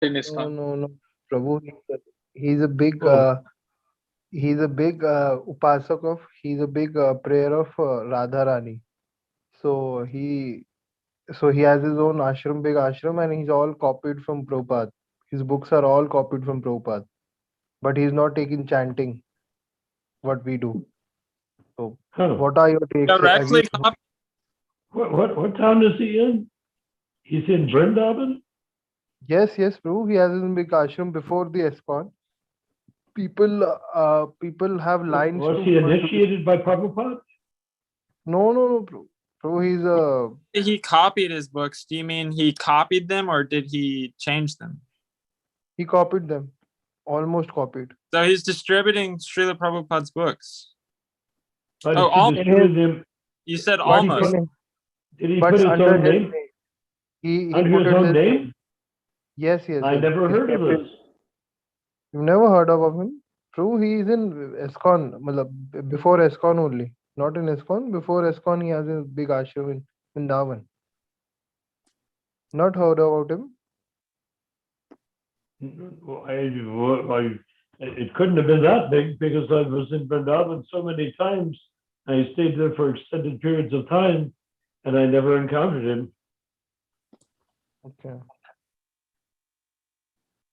in No, ISKCON. no, no. Prabhu, he's a big, Oh, upasak of, he's a big prayer of Radha Rani. So he has his own ashram, big ashram, and he's all copied from Prabhupada. His books are all copied from Prabhupada, but he's not taking chanting what we do. So, huh. what are your takes? Have you? Directly copy. What town is he in? He's in Vrindavan? Yes, yes, Prabhu. He has his big ashram before the ISKCON. People have lines Was to he for to. initiated by Prabhupada? No, no, no, Prabhu. Prabhu, he's a. He copied his books. Do you mean he copied them or did he change them? He copied them, almost copied. So he's distributing Srila Prabhupada's books. But Oh, is he all, distributed them? you said Did he almost. put- Did he But put his under own his name? name. He Under put his it own his name? Yes, yes, I yes. never He's heard of kept it. this. You've never heard of him? True, he is in ISKCON, before ISKCON only. Not in ISKCON. Before ISKCON, he has a big ashram in Vrindavan. Not heard about him? It couldn't have been that big because I was in Vrindavan so many times. I stayed there for extended periods of time and I never encountered him. Okay.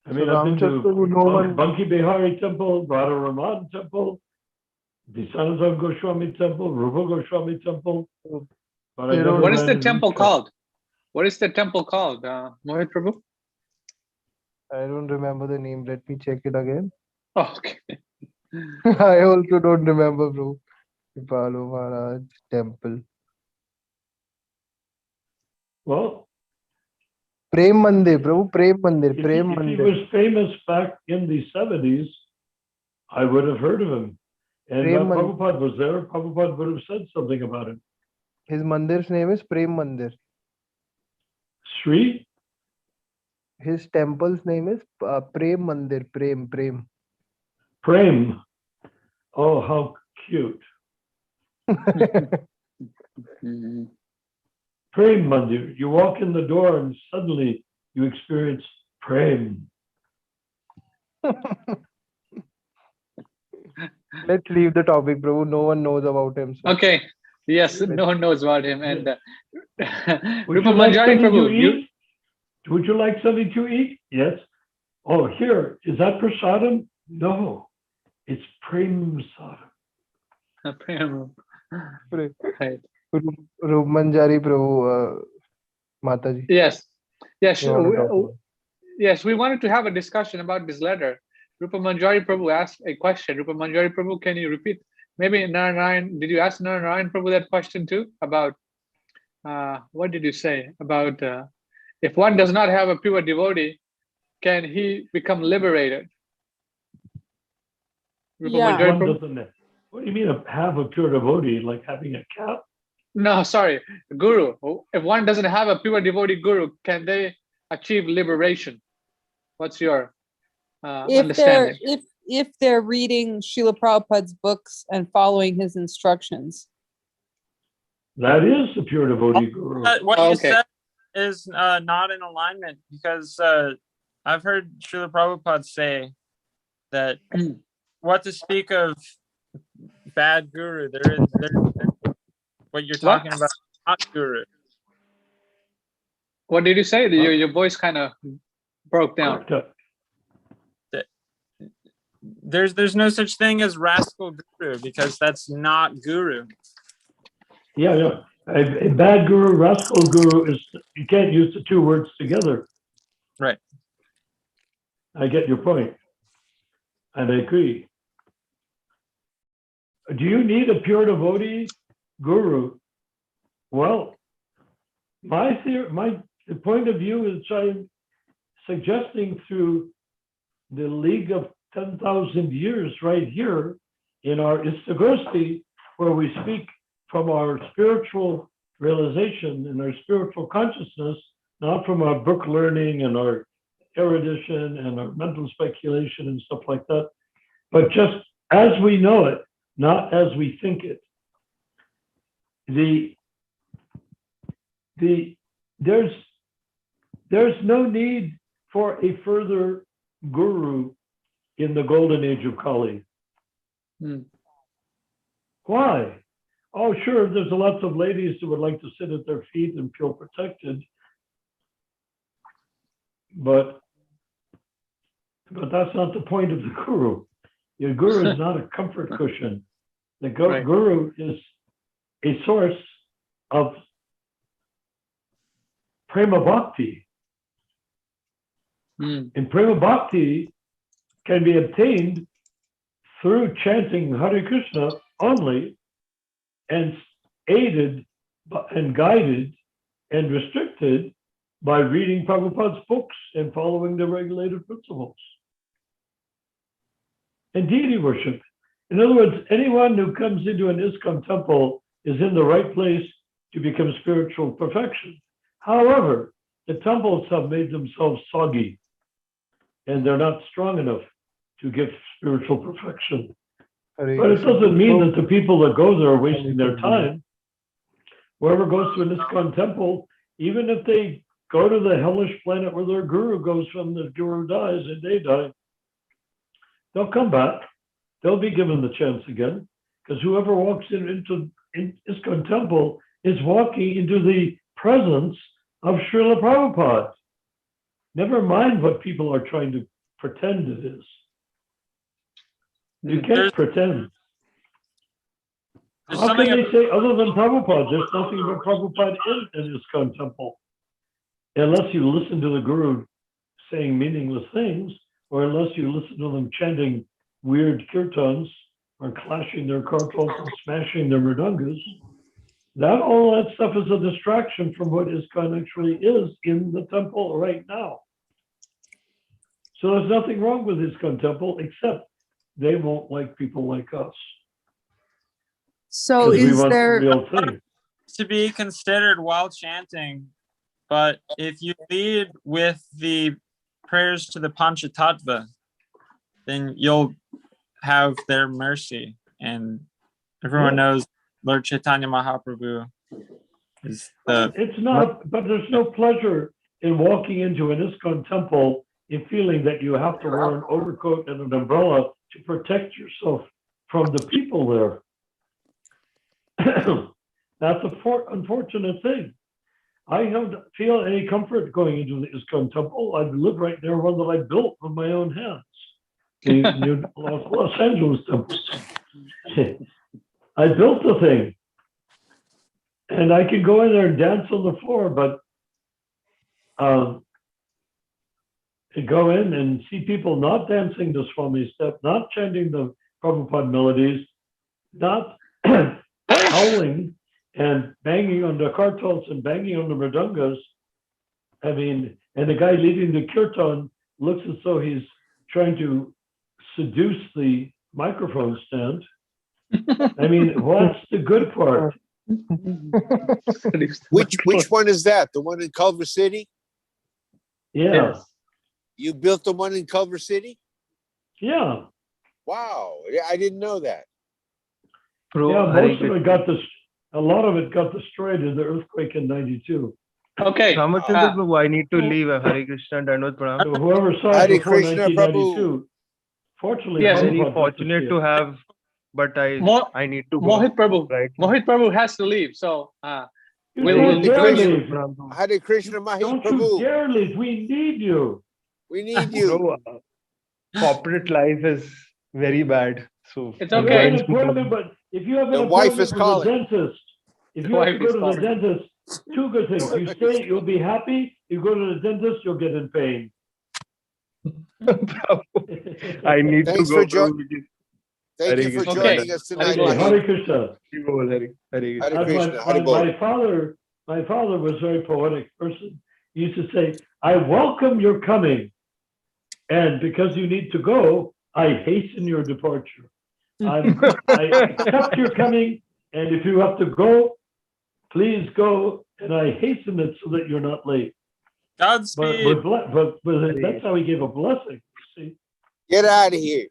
I mean, So I've been to Ramchakra, no one. Banki Bihari Temple, Radha Raman Temple, the Sanatana Goswami Temple, Rupa Goswami Temple. But I They never don't- What is ran the into temple this guy. called? What is the temple called, Mohit Prabhu? I don't remember the name. Let me check it again. Oh, okay. I also don't remember, bro. Palo Maharaj Temple. Well, Prem Mandir, Prabhu. Prem Mandir. if he, Prem if he Mandir. was famous back in the 70s, I would have heard of him. And Prem Mandir. Prabhupada was there. Prabhupada would have said something about him. His mandir's name is Prem Mandir. Sri? His temple's name is Prem Mandir. Prem. Prem. Oh, how cute. Mhm. Prem Mandir. You walk in the door and suddenly you experience Prem. Let's leave the topic, Prabhu. No one knows about him. So. Okay. Yes, no one knows about him. And Would Rupa you like Manjari something to Prabhu, eat? Would you like something to eat? Yes. Oh, here. Is that prasadam? No. It's Prem sadam. Right. Rup Manjari Prabhu, Mataji. Yes. Yes. You want to talk about? Yes, we wanted to have a discussion about this letter. Rupa Manjari Prabhu asked a question. Rupa Manjari Prabhu, can you repeat? Maybe Narayan, did you ask Narayan Prabhu that question too? About, what did you say? About if one does not have a pure devotee, can he become liberated? Rupa Yeah. Manjari One Prabhu? doesn't. What do you mean have a pure devotee, like having a cat? No, sorry, Guru. If one doesn't have a pure devotee guru, can they achieve liberation? What's your understanding? If they're reading Srila Prabhupada's books and following his instructions. That is the pure devotee guru. What Oh, you okay. said is not in alignment because I've heard Srila Prabhupada say that what to speak of bad guru, there what you're talking about, not guru. What did you say? Your voice kind of broke down. There's no such thing as rascal guru because that's not guru. Yeah. A bad guru, rascal guru is, you can't use the two words together. Right. I get your point. And I agree. Do you need a pure devotee guru? Well, the point of view is I'm suggesting through the League of 10,000 Years right here in our Istagosthi, where we speak from our spiritual realization and our spiritual consciousness, not from our book learning and our erudition and our mental speculation and stuff like that, but just as we know it, not as we think it. There's no need for a further guru in the golden age of Kali. Why? Oh, sure, there's lots of ladies who would like to sit at their feet and feel protected. But that's not the point of the guru. Your guru is not a comfort cushion. The guru is a source of prema bhakti. And prema bhakti can be obtained through chanting Hare Krishna only, and aided and guided and restricted by reading Prabhupada's books and following the regulated principles. And deity worship. In other words, anyone who comes into an ISKCON temple is in the right place to become spiritual perfection. However, the temples have made themselves soggy, and they're not strong enough to give spiritual perfection. But it doesn't mean that the people that go there are wasting their time. Whoever goes to an ISKCON temple, even if they go to the hellish planet where their guru goes from, the guru dies and they die, they'll come back. They'll be given the chance again, because whoever walks into ISKCON temple is walking into the presence of Srila Prabhupada. Never mind what people are trying to pretend it is. You can't pretend. How can they say other than Prabhupada? There's nothing but Prabhupada in an ISKCON temple. Unless you listen to the guru saying meaningless things, or unless you listen to them chanting weird kirtans or clashing their kartals and smashing their mridangas. All that stuff is a distraction from what ISKCON actually is in the temple right now. So there's nothing wrong with ISKCON temple, except they won't like people like us. So is there real thing to be considered while chanting, but if you lead with the prayers to the Panchatattva, then you'll have their mercy. And everyone knows Lord Chaitanya Mahaprabhu is the... It's not, but there's no pleasure in walking into an ISKCON temple and feeling that you have to wear an overcoat and an umbrella to protect yourself from the people there. That's an unfortunate thing. I don't feel any comfort going into the ISKCON temple. I live right near one that I built with my own hands. The new Los Angeles temple. I built the thing. And I can go in there and dance on the floor, but to go in and see people not dancing the Swami step, not chanting the Prabhupada melodies, not howling and banging on the kartals and banging on the mridangas. I mean, and the guy leading the kirtan looks as though he's trying to seduce the microphone stand. I mean, what's the good part? Which one is that? The one in Culver City? Yeah. Yes. You built the one in Culver City? Yeah. Wow. Yeah, I didn't know that. Yeah, most of it got a lot of it got destroyed in the earthquake in '92. Okay. Ramachandra Prabhu, I need to leave. Hare Krishna, Dandavad Pranam. So whoever saw Hare it before Krishna, 1992, fortunately, Yes. Very Prabhupada fortunate got to see it. have, but Mo- I need to go. Mohit Prabhu. Right. Mohit Prabhu has to leave. So You We'll- don't we'll- dare Krishna. leave. Hare Krishna Mahi Don't you Prabhu. dare leave. We need you. We need you. Bro, corporate life is very bad. So It's You have okay. an appointment, but if you have an The wife appointment is with calling. the dentist, if The you have to wife go is to the calling. dentist, two good things. You stay, you'll be happy. You go to the dentist, you'll get in pain. I need Thanks to for go. joining. Thank you for Hare Krishna. joining us tonight, Okay. Hare Mahi. Krishna. Hare Hare As Krishna. Hare Bol. my father was a very poetic person. He used to say, I welcome your coming. And because you need to go, I hasten your departure. I accept your coming. And if you have to go, please go. And I hasten it so that you're not late. But, Godspeed. but that's how he gave a blessing. See? Get out of here.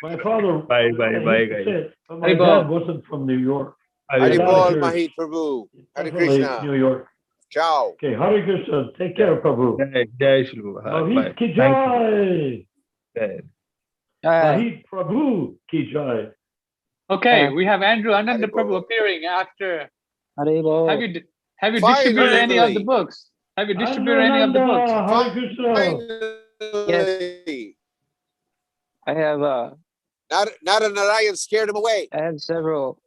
My father, Bye, bye, I hate bye, to guys. say it, but my Hare Bol. dad wasn't from New York. Hare Hare Bol Krishna. Mahi Prabhu. Hare Definitely Krishna. New York. Ciao. Okay, Hare Krishna. Take care, Prabhu. Jai Shri Prabhupada. Mohit Bye. ki Thank jai. you. Mohit Prabhu ki jai. Okay, we have Andrew Ananda Hare Prabhu Bol. appearing after. Haribo. Have you distributed any of the Finally. books? Have you distributed any of the Ananda, books? Hare Krishna. Finally. I have Narayan scared him away. I have several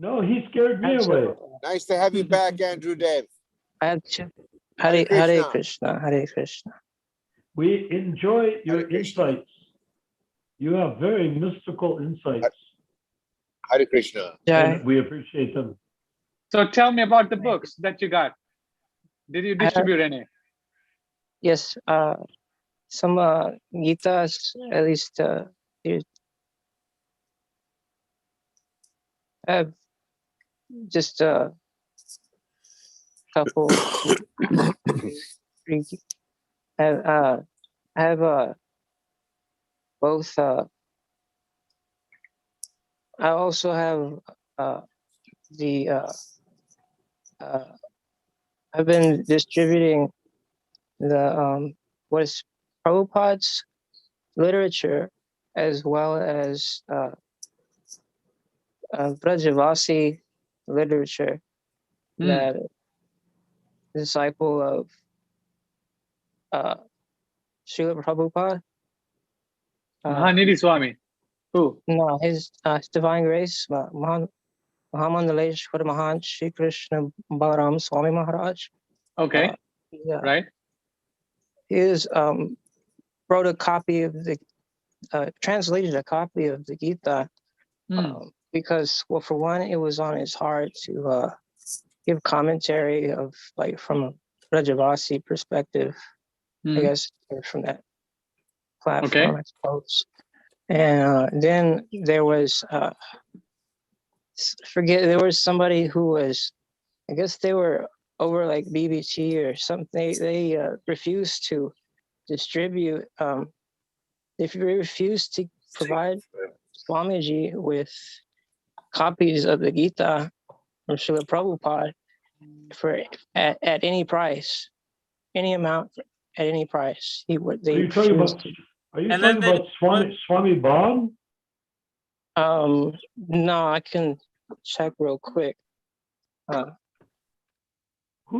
No, he scared me I have away. several, Nice to have you back, Andrew Dev. I have two. Hare Hare Krishna. Krishna, Hare Krishna. We enjoy your Hare Krishna. insights. You have very mystical insights, Hare Krishna. Jai. and we appreciate them. So tell me about the books that you got. Did you distribute any? Yes, some Gitas, at least here. I have just a couple. Three. I have both. I also have the. I've been distributing the what is Prabhupada's literature, as well as Brajavasi literature, that disciple of Srila Prabhupada. Mahanidhi Swami. Who? No, his Divine Grace, Mahamandaleshwar Mahan Shri Krishna Balaram Swami Maharaj. Okay, Yeah, right. he is wrote a copy of the translated a copy of the Gita because, well, for one, it was on his heart to give commentary of, like, from a Rajavasi perspective, I guess, or from that platform, I suppose. And then there was there was somebody who was, I guess they were over like BBT or something. They refused to distribute. If you refuse to provide Swamiji with copies of the Gita from Srila Prabhupada for at any price, any amount, at any price, he would. They Are you talking about? Are you talking about Swami Bhan? No, I can check real quick. Who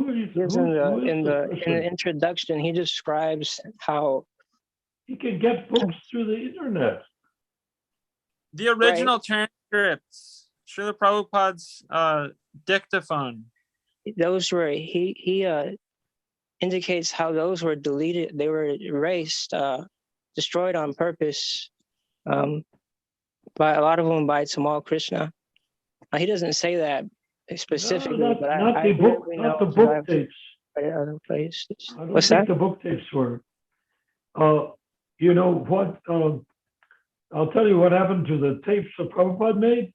are you? In the introduction, he describes how he can get books through the internet. The original transcripts, Srila Prabhupada's dictaphone. Those were he indicates how those were deleted. They were erased, destroyed on purpose, by a lot of them by Tamal Krishna. He doesn't say that specifically, not, but not I the book, not the book tapes. Other places. I don't What's think that? the book tapes were. You know what? I'll tell you what happened to the tapes that Prabhupada made.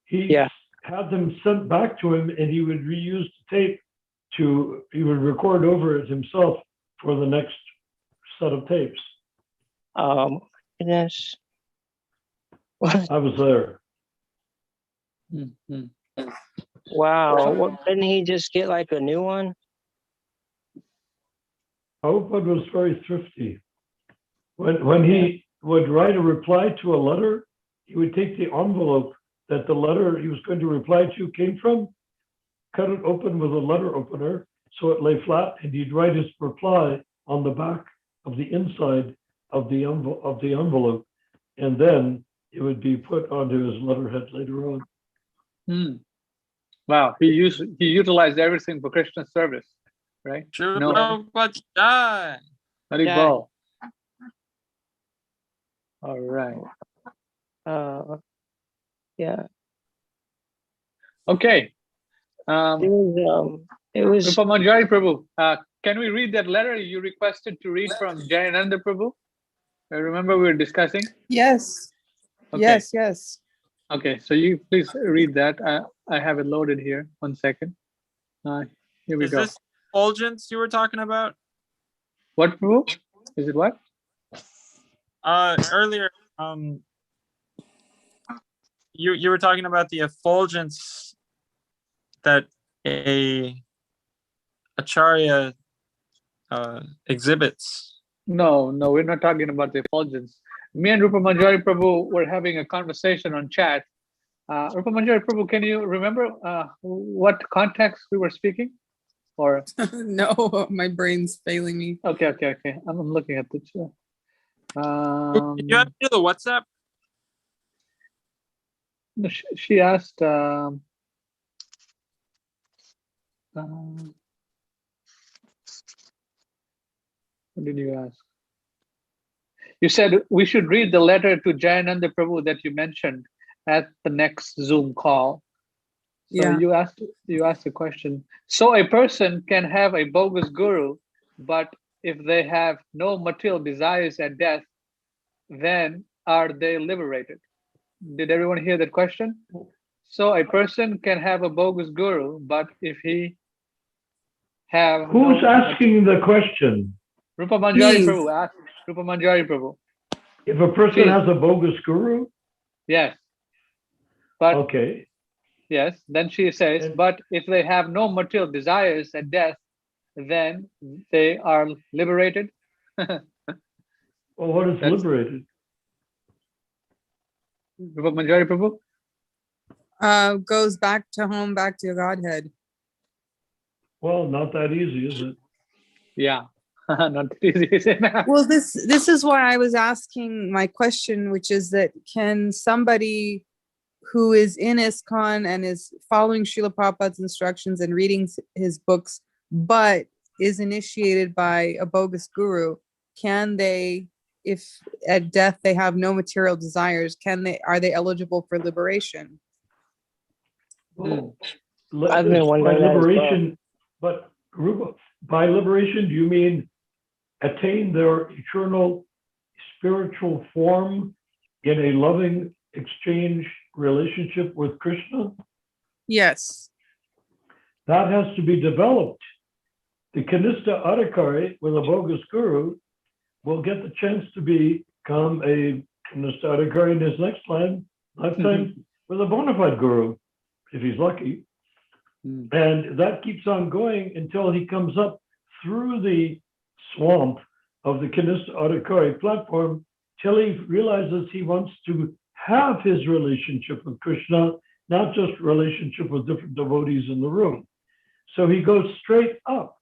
He had them sent back to him, and he would reuse the tape he would record over it himself for the next set of tapes. Goodness. I was there. Wow. Didn't he just get like a new one? Prabhupada was very thrifty. When he would write a reply to a letter, he would take the envelope that the letter he was going to reply to came from, cut it open with a letter opener so it lay flat, and he'd write his reply on the back of the inside of the envelope, and then it would be put onto his letterhead later on. Wow, he utilized everything for Krishna's service, right? No. Hare Bol. All right. Yeah. Okay. It was Rupa Manjari Prabhu. Can we read that letter you requested to read from Jayananda Prabhu? I remember we were discussing. Yes. Okay. Yes. Okay, so you please read that. I have it loaded here. 1 second. Here we go. Is this effulgence you were talking about? What, Prabhu? Is it what? Earlier, you were talking about the effulgence that a Acharya exhibits. No, we're not talking about the effulgence. Me and Rupa Manjari Prabhu were having a conversation on chat. Rupa Manjari Prabhu, can you remember what context we were speaking? Or No, my brain's failing me. okay. I'm looking at the chat. Did you have to do the WhatsApp? No, she asked. What did you ask? You said we should read the letter to Jayananda Prabhu that you mentioned at the next Zoom call. So Yeah. you asked a question. So a person can have a bogus guru, but if they have no material desires at death, then are they liberated? Did everyone hear that question? So a person can have a bogus guru, but if he have Who's asking the question? Rupa Manjari Please. Prabhu asked. Rupa Manjari Prabhu. If a person Please. has a bogus guru, Yes. But okay. yes, then she says, And- but if they have no material desires at death, then they are liberated. Well, what is That's- liberated? Rupa Manjari Prabhu? Goes back to home, back to Godhead. Well, not that easy, is it? Yeah. Not easy. Well, this is why I was asking my question, which is that can somebody who is in ISKCON and is following Srila Prabhupada's instructions and reading his books, but is initiated by a bogus guru, can they, if at death they have no material desires, are they eligible for liberation? Well, I've been by wondering that as well. liberation, but Rupa, by liberation, do you mean attain their eternal spiritual form in a loving exchange relationship with Krishna? Yes. That has to be developed. The Kanista Adhikari with a bogus guru will get the chance to become a Kanista Adhikari in his next lifetime with a bona fide guru, if he's lucky. And that keeps on going until he comes up through the swamp of the Kanista Adhikari platform till he realizes he wants to have his relationship with Krishna, not just relationship with different devotees in the room. So he goes straight up.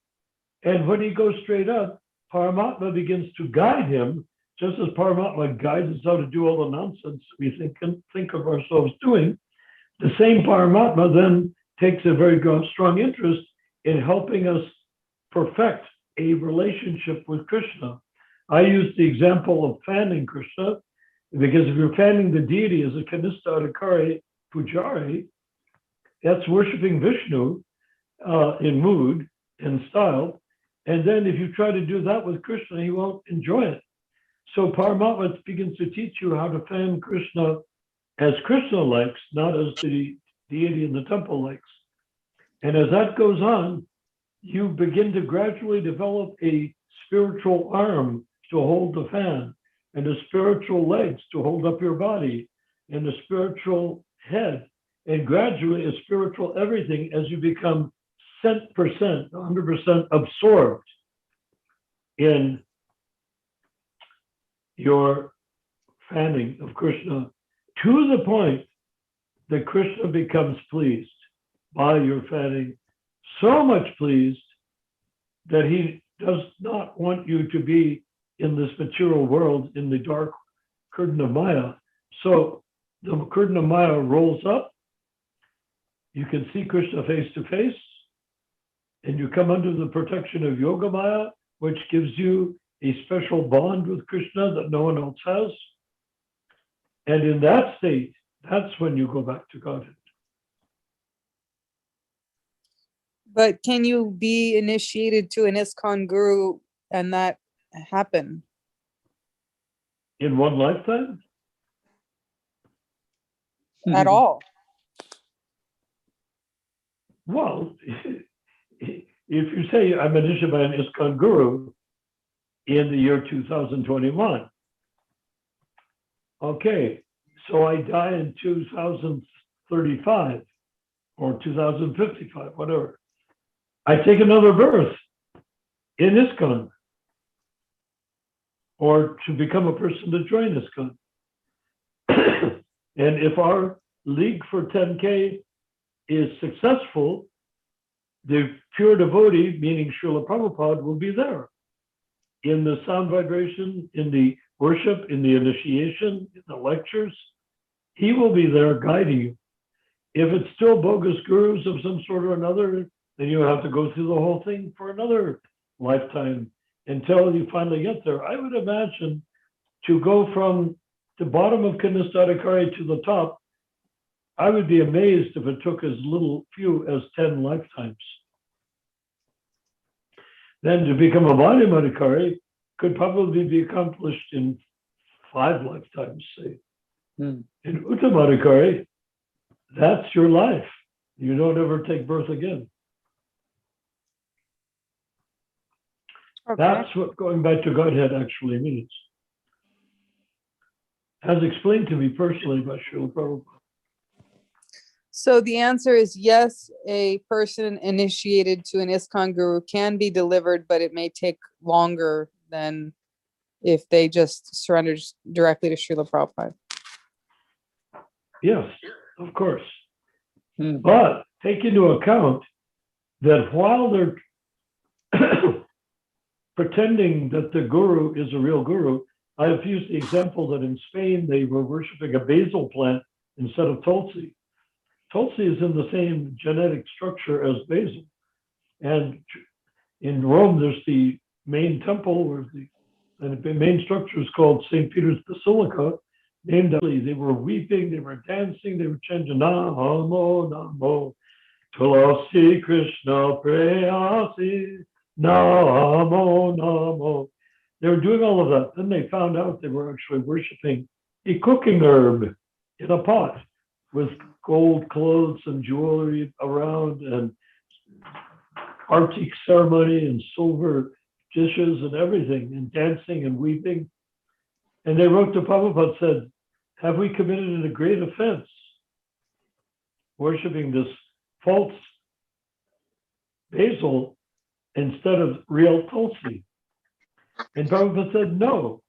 And when he goes straight up, Paramatma begins to guide him, just as Paramatma guides us how to do all the nonsense we think of ourselves doing. The same Paramatma then takes a very strong interest in helping us perfect a relationship with Krishna. I use the example of fanning Krishna, because if you're fanning the deity as a Kanista Adhikari Pujari, that's worshiping Vishnu in mood and style. And then if you try to do that with Krishna, he won't enjoy it. So Paramatma begins to teach you how to fan Krishna as Krishna likes, not as the deity in the temple likes. And as that goes on, you begin to gradually develop a spiritual arm to hold the fan, and the spiritual legs to hold up your body, and the spiritual head, and gradually a spiritual everything as you become 100% absorbed in your fanning of Krishna, to the point that Krishna becomes pleased by your fanning, so much pleased that he does not want you to be in this material world in the dark curtain of Maya. So the curtain of Maya rolls up, you can see Krishna face to face, and you come under the protection of Yoga Maya, which gives you a special bond with Krishna that no one else has. And in that state, that's when you go back to Godhead. But can you be initiated to an ISKCON guru and that happen? In one lifetime? At all? Well, if you say I'm initiated by an ISKCON guru in the year 2021, okay, so I die in 2035 or 2055, whatever. I take another birth in ISKCON, or to become a person to join ISKCON. And if our League for 10K is successful, the pure devotee, meaning Srila Prabhupada, will be there in the sound vibration, in the worship, in the initiation, in the lectures. He will be there guiding you. If it's still bogus gurus of some sort or another, then you have to go through the whole thing for another lifetime until you finally get there. I would imagine to go from the bottom of Kanistadikari to the top, I would be amazed if it took as few as 10 lifetimes. Then to become a Madhyamadikari could probably be accomplished in 5 lifetimes, say. In Uttamadikari, that's your life. You don't ever take birth again. Okay. That's what going back to Godhead actually means. As explained to me personally by Srila Prabhupada. So the answer is yes, a person initiated to an ISKCON guru can be delivered, but it may take longer than if they just surrendered directly to Srila Prabhupada. Yes, of course. But take into account that while they're pretending that the guru is a real guru, I have used the example that in Spain they were worshiping a basil plant instead of Tulsi. Tulsi is in the same genetic structure as basil. And in Rome, there's the main temple where the main structure is called St. Peter's Basilica, named after. They were weeping, they were dancing, they were chanting Namo, Namo, Tulasi Krishna Prayasi, Namo, Namo. They were doing all of that. Then they found out they were actually worshiping a cooking herb in a pot with gold clothes and jewelry around and Arctic ceremony and silver dishes and everything, and dancing and weeping. And they wrote to Prabhupada, said, have we committed a great offense worshiping this false basil instead of real Tulsi? And Prabhupada said, no,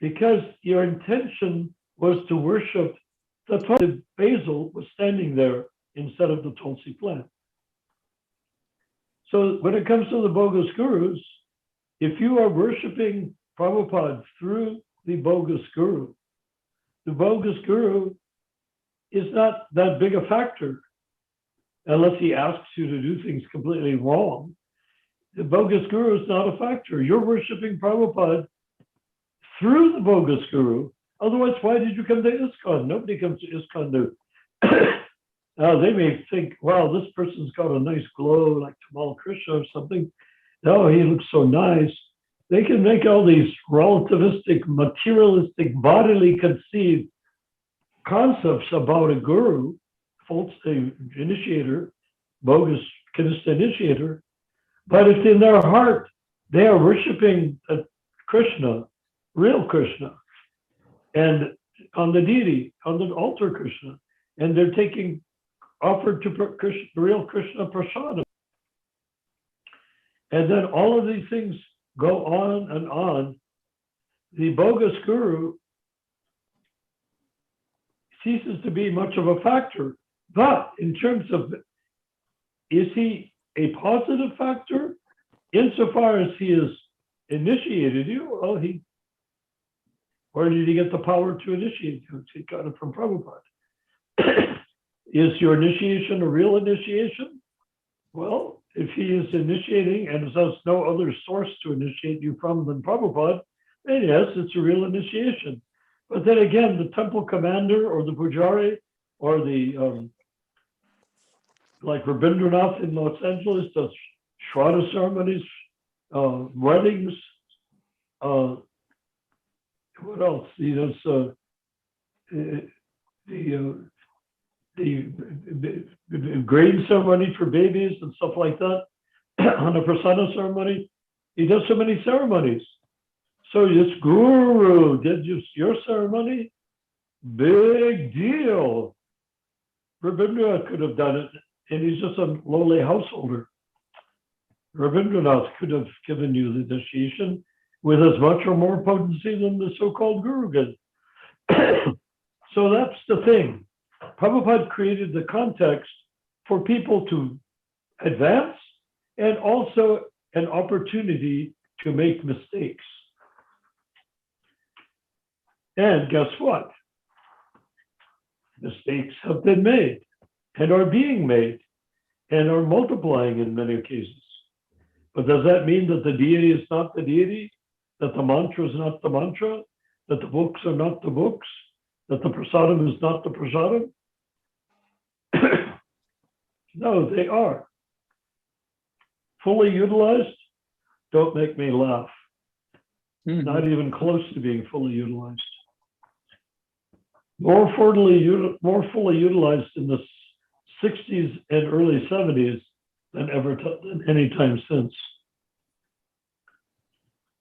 because your intention was to worship the basil was standing there instead of the Tulsi plant. So when it comes to the bogus gurus, if you are worshiping Prabhupada through the bogus guru is not that big a factor unless he asks you to do things completely wrong. The bogus guru is not a factor. You're worshiping Prabhupada through the bogus guru. Otherwise, why did you come to ISKCON? Nobody comes to ISKCON to. They may think, wow, this person's got a nice glow like Tamal Krishna or something. No, he looks so nice. They can make all these relativistic, materialistic, bodily conceived concepts about a guru, false initiator, bogus Kanista initiator. But if in their heart they are worshiping Krishna, real Krishna, and on the deity, on the altar Krishna, and they're taking offered to Krishna, real Krishna prasadam. And then all of these things go on and on. The bogus guru ceases to be much of a factor. But in terms of, is he a positive factor? Insofar as he has initiated you, well, where did he get the power to initiate you? He got it from Prabhupada. Is your initiation a real initiation? Well, if he is initiating and there's no other source to initiate you from than Prabhupada, then yes, it's a real initiation. But then again, the temple commander or the pujari or the, like Rabindranath in Los Angeles does Shraddha ceremonies, weddings, what else? He does the grain ceremony for babies and stuff like that, on a prasadam ceremony. He does so many ceremonies. So this guru did your ceremony, big deal. Rabindranath could have done it, and he's just a lowly householder. Rabindranath could have given you the initiation with as much or more potency than the so-called guru did. So that's the thing. Prabhupada created the context for people to advance and also an opportunity to make mistakes. And guess what? Mistakes have been made and are being made and are multiplying in many cases. But does that mean that the deity is not the deity? That the mantra is not the mantra? That the books are not the books? That the prasadam is not the prasadam? No, they are. Fully utilized, don't make me laugh. Not even close to being fully utilized. More fully utilized in the 60s and early 70s than any time since.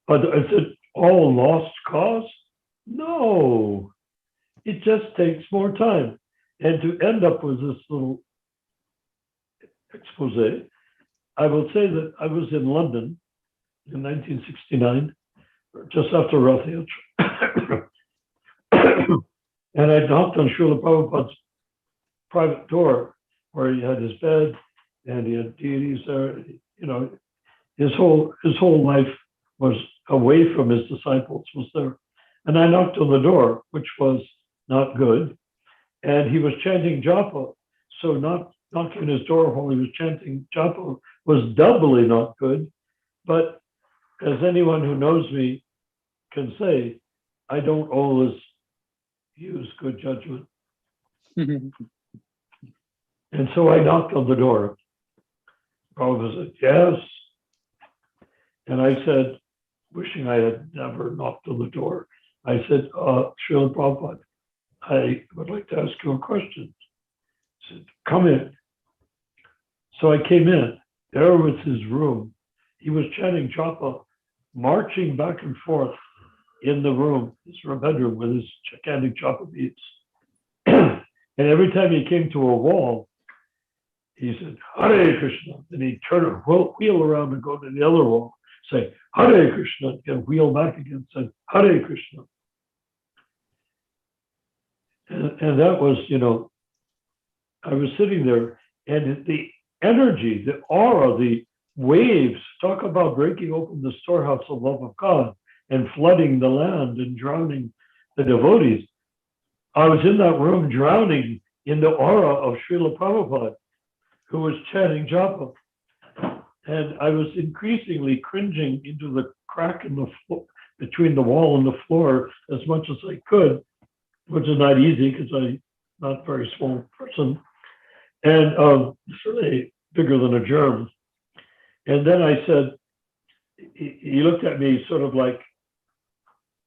But is it all lost cause? No, it just takes more time. And to end up with this little expose, I will say that I was in London in 1969, just after Rath Yatra. And I knocked on Srila Prabhupada's private door where he had his bed and he had deities there. You know, his whole life was away from his disciples, was there. And I knocked on the door, which was not good. And he was chanting japa. So not knocking on his door while he was chanting japa was doubly not good. But as anyone who knows me can say, I don't always use good judgment. And so I knocked on the door. Prabhupada said, yes. And I said, wishing I had never knocked on the door, I said, Srila Prabhupada, I would like to ask you a question. He said, come in. So I came in. There was his room. He was chanting japa, marching back and forth in the room, his bedroom, with his chanting japa beads. And every time he came to a wall, he said, Hare Krishna. Then he'd turn a wheel around and go to the other wall, say, Hare Krishna, and wheel back again, say, Hare Krishna. And that was, you know, I was sitting there, and the energy, the aura, the waves, talk about breaking open the storehouse of love of God and flooding the land and drowning the devotees. I was in that room drowning in the aura of Srila Prabhupada, who was chanting japa. And I was increasingly cringing into the crack in the floor, between the wall and the floor as much as I could, which is not easy because I'm not a very small person. And certainly bigger than a germ. And then I said, he looked at me sort of like,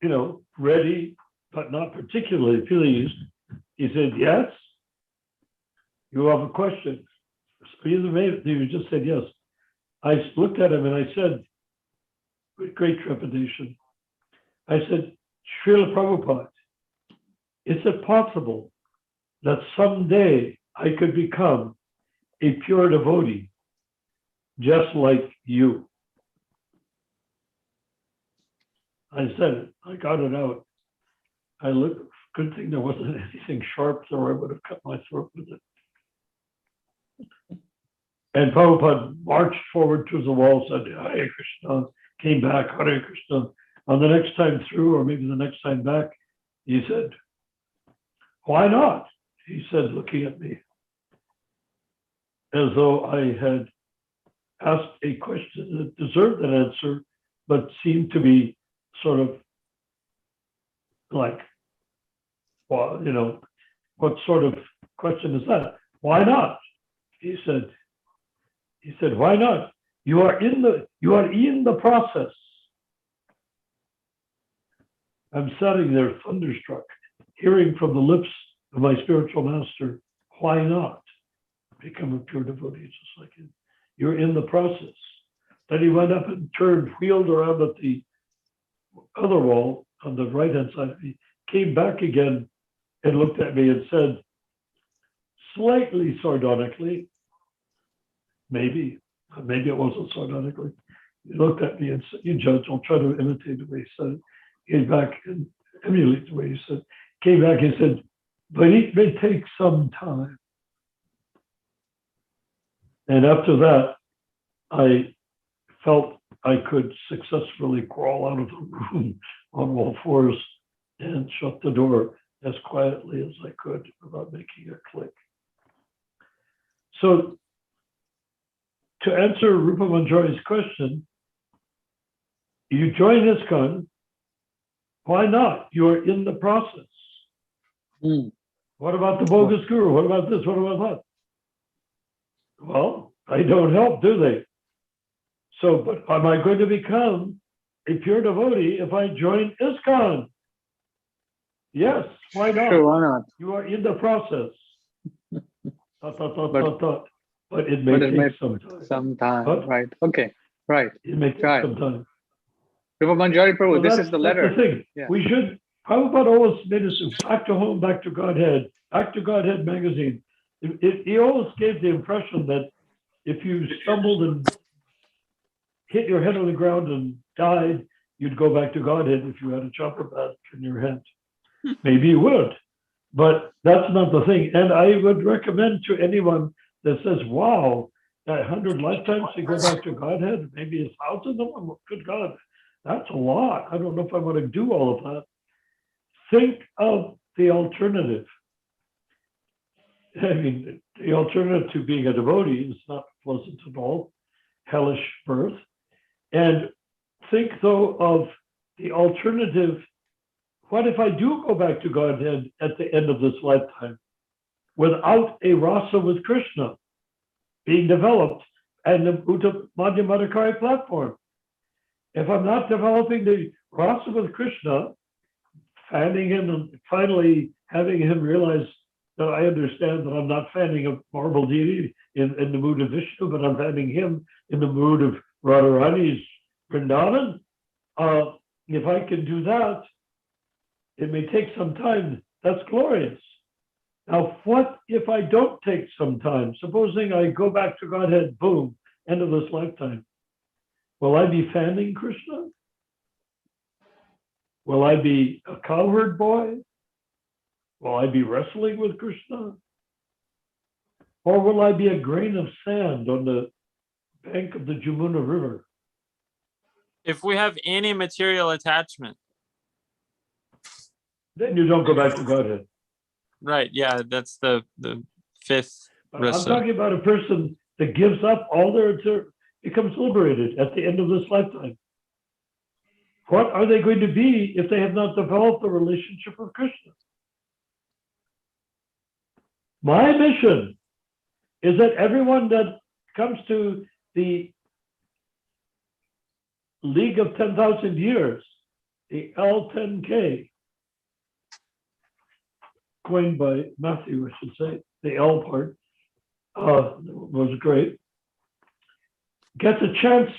you know, ready, but not particularly pleased. He said, yes, you have a question. So he just said yes. I looked at him and I said, with great trepidation, I said, Srila Prabhupada, is it possible that someday I could become a pure devotee, just like you? I said it, I got it out. I looked, good thing there wasn't anything sharp, so I would have cut my throat with it. And Prabhupada marched forward to the wall, said, Hare Krishna, came back, Hare Krishna. On the next time through, or maybe the next time back, he said, why not? He said, looking at me, as though I had asked a question that deserved an answer, but seemed to be sort of like, well, you know, what sort of question is that? Why not? He said, why not? You are in the process. I'm sitting there thunderstruck, hearing from the lips of my spiritual master, why not become a pure devotee just like him? You're in the process. Then he went up and turned, wheeled around at the other wall on the right-hand side of me, came back again and looked at me and said, slightly sardonically, maybe, Maybe it wasn't sardonically. He looked at me and said, "You judge, I'll try to imitate the way he said it." Came back and emulate the way he said. Came back and said, "But it may take some time." And after that, I felt I could successfully crawl out of the room on all fours and shut the door as quietly as I could without making a click. So to answer Rupa Manjari's question, you join ISKCON, why not? You're in the process. What about the bogus guru? What about this? What about that? Well, they don't help, do they? So, but am I going to become a pure devotee if I join ISKCON? Yes, why not? Sure, why not? You are in the process. But it But may it may take some time. some time, What? right? Okay, right. It may take Right. some time. Rupa Manjari Prabhu, Well, this that's is the letter. the thing. Yeah. We should, Prabhupada always made us back to home, back to Godhead, back to Godhead magazine. He always gave the impression that if you stumbled and hit your head on the ground and died, you'd go back to Godhead if you had a chopper bat in your head. Maybe you would, but that's not the thing. And I would recommend to anyone that says, wow, 100 lifetimes to go back to Godhead, maybe 1,000 of them, good God, that's a lot. I don't know if I want to do all of that. Think of the alternative. I mean, the alternative to being a devotee is not pleasant at all, hellish birth. And think, though, of the alternative. What if I do go back to Godhead at the end of this lifetime without a rasa with Krishna being developed and the Uta Madhyamadikari platform? If I'm not developing the rasa with Krishna, fanning him and finally having him realize that I understand that I'm not fanning a marble deity in the mood of Vishnu, but I'm fanning him in the mood of Radharani's Vrindavan. If I can do that, it may take some time. That's glorious. Now, what if I don't take some time? Supposing I go back to Godhead, boom, end of this lifetime. Will I be fanning Krishna? Will I be a cowherd boy? Will I be wrestling with Krishna? Or will I be a grain of sand on the bank of the Jamuna River? If we have any material attachment. Then you don't go back to Godhead. Right, yeah, that's the fifth I'm rasa. talking about a person that gives up all their, becomes liberated at the end of this lifetime. What are they going to be if they have not developed a relationship with Krishna? My mission is that everyone that comes to the League of 10,000 Years, the L10K, coined by Matthew, I should say, the L part, was great, gets a chance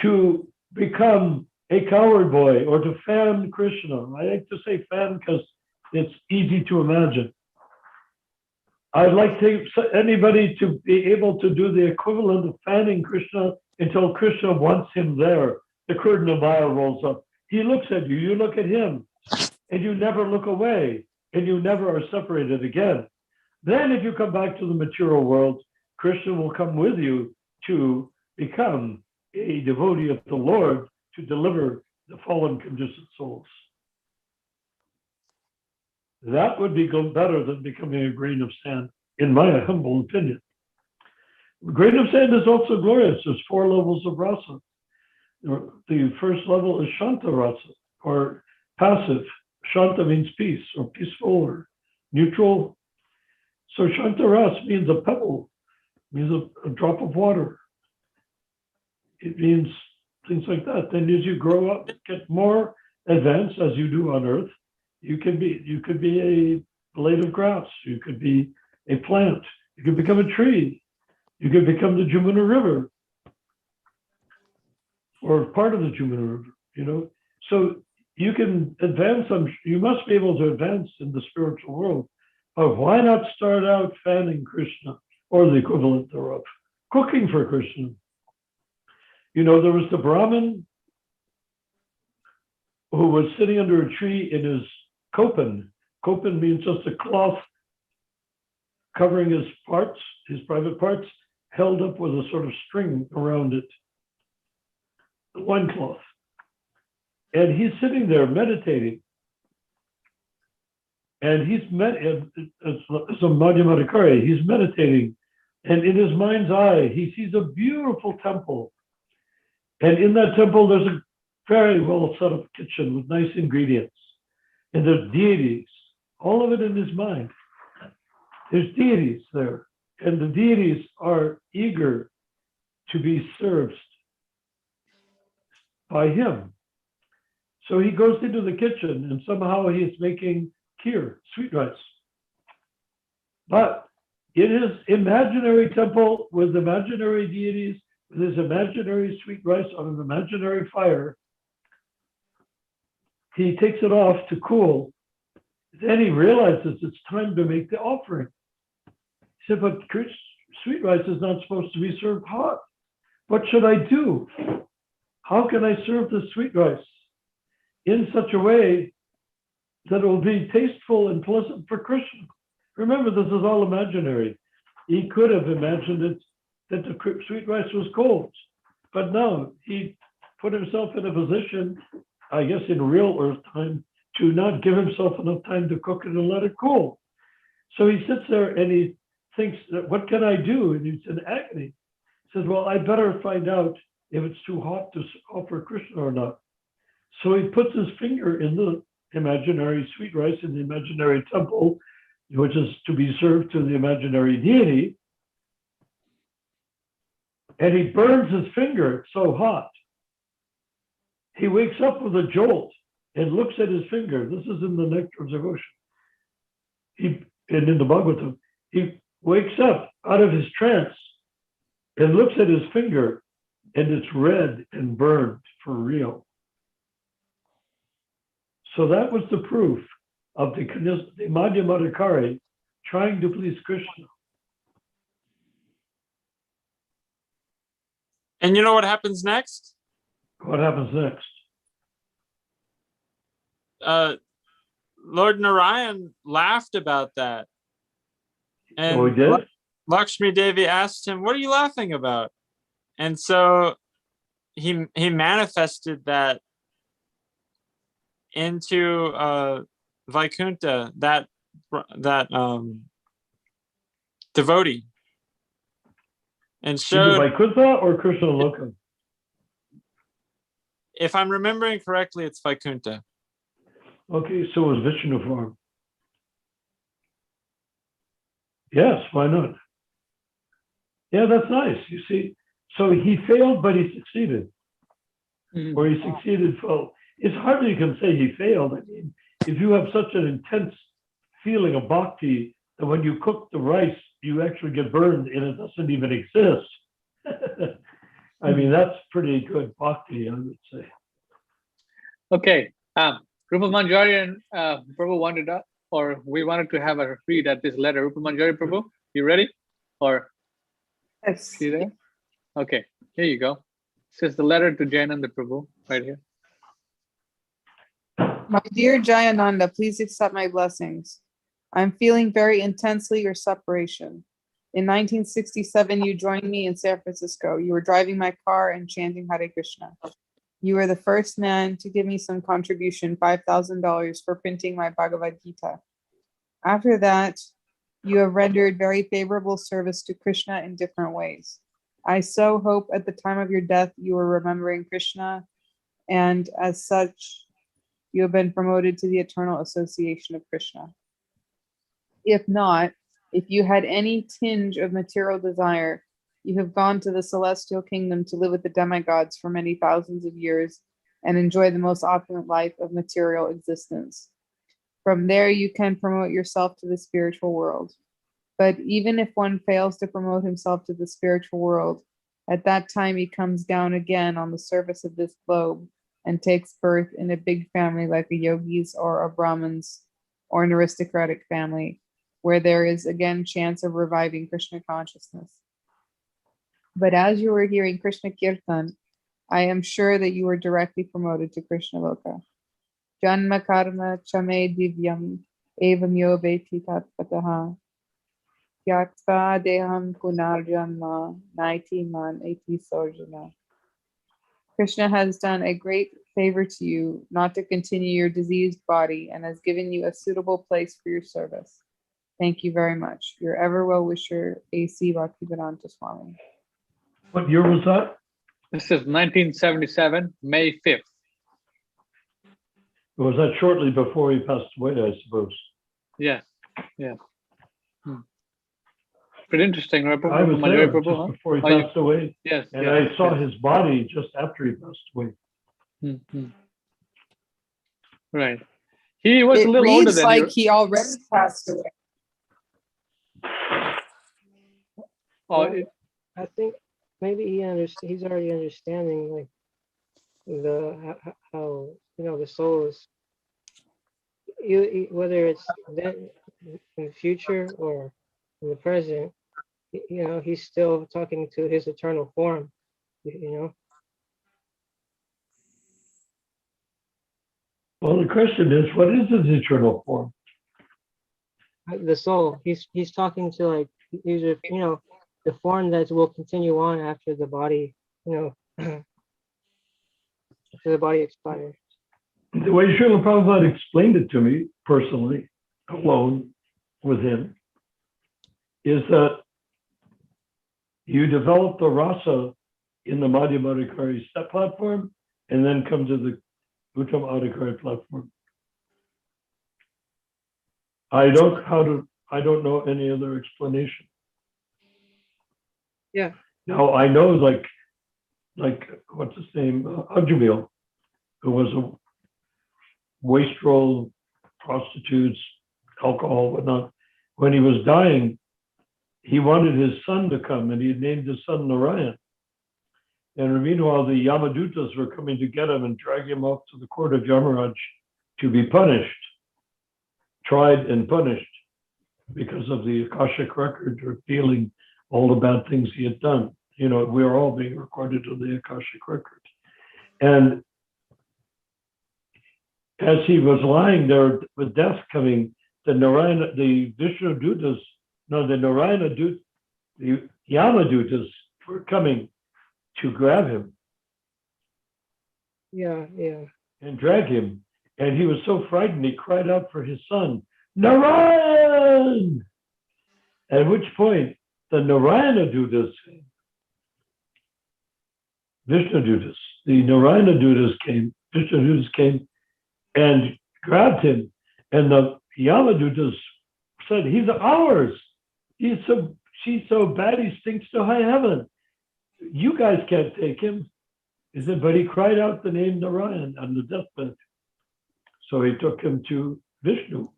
to become a cowherd boy or to fan Krishna. I like to say fan because it's easy to imagine. I'd like anybody to be able to do the equivalent of fanning Krishna until Krishna wants him there. The curtain of Maya rolls up. He looks at you, you look at him, and you never look away, and you never are separated again. Then if you come back to the material world, Krishna will come with you to become a devotee of the Lord to deliver the fallen conditioned souls. That would be better than becoming a grain of sand, in my humble opinion. A grain of sand is also glorious. There's 4 levels of rasa. The first level is Shanta Rasa, or passive. Shanta means peace, or peaceful, or neutral. So Shanta Rasa means a pebble, means a drop of water. It means things like that. Then as you grow up, get more advanced as you do on earth, you could be a blade of grass, you could be a plant, you could become a tree, you could become the Jamuna River, or part of the Jamuna River, So you can advance, you must be able to advance in the spiritual world. But why not start out fanning Krishna, or the equivalent thereof, cooking for Krishna. You know, there was the Brahmin who was sitting under a tree in his kopan. Kopan means just a cloth covering his parts, his private parts, held up with a sort of string around it, the loincloth. And he's sitting there meditating. And he's it's a Madhyamadikari, he's meditating. And in his mind's eye, he sees a beautiful temple. And in that temple, there's a very well set up kitchen with nice ingredients. And there's deities, all of it in his mind. There's deities there. And the deities are eager to be served by him. So he goes into the kitchen and somehow he is making kheer, sweet rice. But in his imaginary temple with imaginary deities, with his imaginary sweet rice on an imaginary fire, he takes it off to cool. Then he realizes it's time to make the offering. He said, but sweet rice is not supposed to be served hot. What should I do? How can I serve the sweet rice in such a way that it will be tasteful and pleasant for Krishna? Remember, this is all imaginary. He could have imagined it that the sweet rice was cold, but no, he put himself in a position, I guess in real earth time, to not give himself enough time to cook it and let it cool. So he sits there and he thinks, what can I do? And he's in agony. He says, well, I better find out if it's too hot to offer Krishna or not. So he puts his finger in the imaginary sweet rice in the imaginary temple, which is to be served to the imaginary deity. And he burns his finger, it's so hot. He wakes up with a jolt and looks at his finger. This is in the Nectar of Devotion. And in the Bhagavatam, he wakes up out of his trance and looks at his finger, and it's red and burned for real. So that was the proof of the Madhyamadikari trying to please Krishna. And you know what happens next? What happens next? Lord Narayan laughed about that. And Oh, he did? Lakshmi Devi asked him, what are you laughing about? And so he manifested that into Vaikuntha, that devotee. And showed, Either Vaikuntha or Krishna Lokam? if I'm remembering correctly, it's Vaikuntha. Okay, so is Vishnu form. Yes, why not? Yeah, that's nice. You see, so he failed, but he succeeded. Mhm. Or he succeeded, well, it's hardly you can say he failed. I mean, if you have such an intense feeling of bhakti that when you cook the rice, you actually get burned and it doesn't even exist. I mean, that's pretty good bhakti, I would say. Okay. Rupa Manjari and Prabhu wanted or we wanted to have a read at this letter. Rupa Manjari Prabhu, you ready? Or Yes. you there? Okay, here you go. This is the letter to Jayananda Prabhu right here. My dear Jayananda, please accept my blessings. I'm feeling very intensely your separation. In 1967, you joined me in San Francisco. You were driving my car and chanting Hare Krishna. You were the first man to give me some contribution, $5,000 for printing my Bhagavad Gita. After that, you have rendered very favorable service to Krishna in different ways. I so hope at the time of your death, you were remembering Krishna, and as such, you have been promoted to the eternal association of Krishna. If not, if you had any tinge of material desire, you have gone to the celestial kingdom to live with the demigods for many thousands of years and enjoy the most opulent life of material existence. From there, you can promote yourself to the spiritual world. But even if one fails to promote himself to the spiritual world, at that time he comes down again on the surface of this globe and takes birth in a big family like a yogi's or a Brahmin's or an aristocratic family, where there is again chance of reviving Krishna consciousness. But as you were hearing Krishna Kirtan, I am sure that you were directly promoted to Krishna Loka. Janma karma chame divyam evam yo veti tatpataha yaktva deham punarjanma naiti man eti sorjana. Krishna has done a great favor to you not to continue your diseased body and has given you a suitable place for your service. Thank you very much. Your ever well-wisher, A.C. Bhaktivedanta Swami. What year was that? This is 1977, May 5th. Was that shortly before he passed away, I suppose? Yes. Yeah. Pretty interesting, right? I was Manjari there Prabhu, just huh? before he Oh, you- passed away, Yes. and yes, I saw yes. his body just after he passed away. Mhm. Right. He was a It little older reads than like you. he already passed away. Oh, Well, I think maybe he's already understanding like how the soul is whether it's then in the future or in the present, he's still talking to his eternal form, Well, the question is, what is his eternal form? the soul. He's talking to like these are the form that will continue on after the body, after the body expires. The way Srila Prabhupada explained it to me personally, alone with him, is that you develop the rasa in the Madhyama Adhikari step platform and then come to the Uttam Adhikari platform. I don't know any other explanation. Yeah. Now I know like what's his name, Ajamil, who was a wastrel, prostitutes, alcohol, whatnot. When he was dying, he wanted his son to come, and he named his son Narayan. And meanwhile, the Yamadutas were coming to get him and drag him off to the court of Yamaraj to be punished, tried and punished because of the Akashic record revealing all the bad things he had done. We are all being recorded on the Akashic record. And as he was lying there with death coming, the Vishnu Dutas, the Yamadutas were coming to grab him. Yeah. And drag him. And he was so frightened, he cried out for his son, Narayan! At which point, the Narayana Dutas, Vishnu Dutas, the Narayana Dutas came, Vishnu Dutas came and grabbed him. And the Yamadutas said, he's ours. She's so bad, he stinks to high heaven. You guys can't take him. He said, but he cried out the name Narayan on the deathbed. So he took him to Vishnu.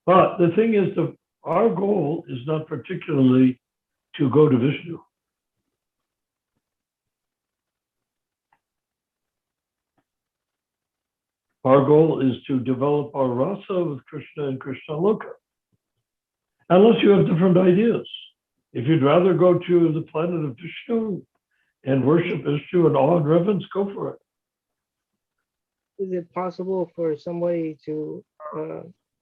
But the thing is, our goal is not particularly to go to Vishnu. Our goal is to develop our rasa with Krishna and Krishna Loka. Unless you have different ideas. If you'd rather go to the planet of Vishnu and worship Vishnu in awe and reverence, go for it. Is it possible for somebody to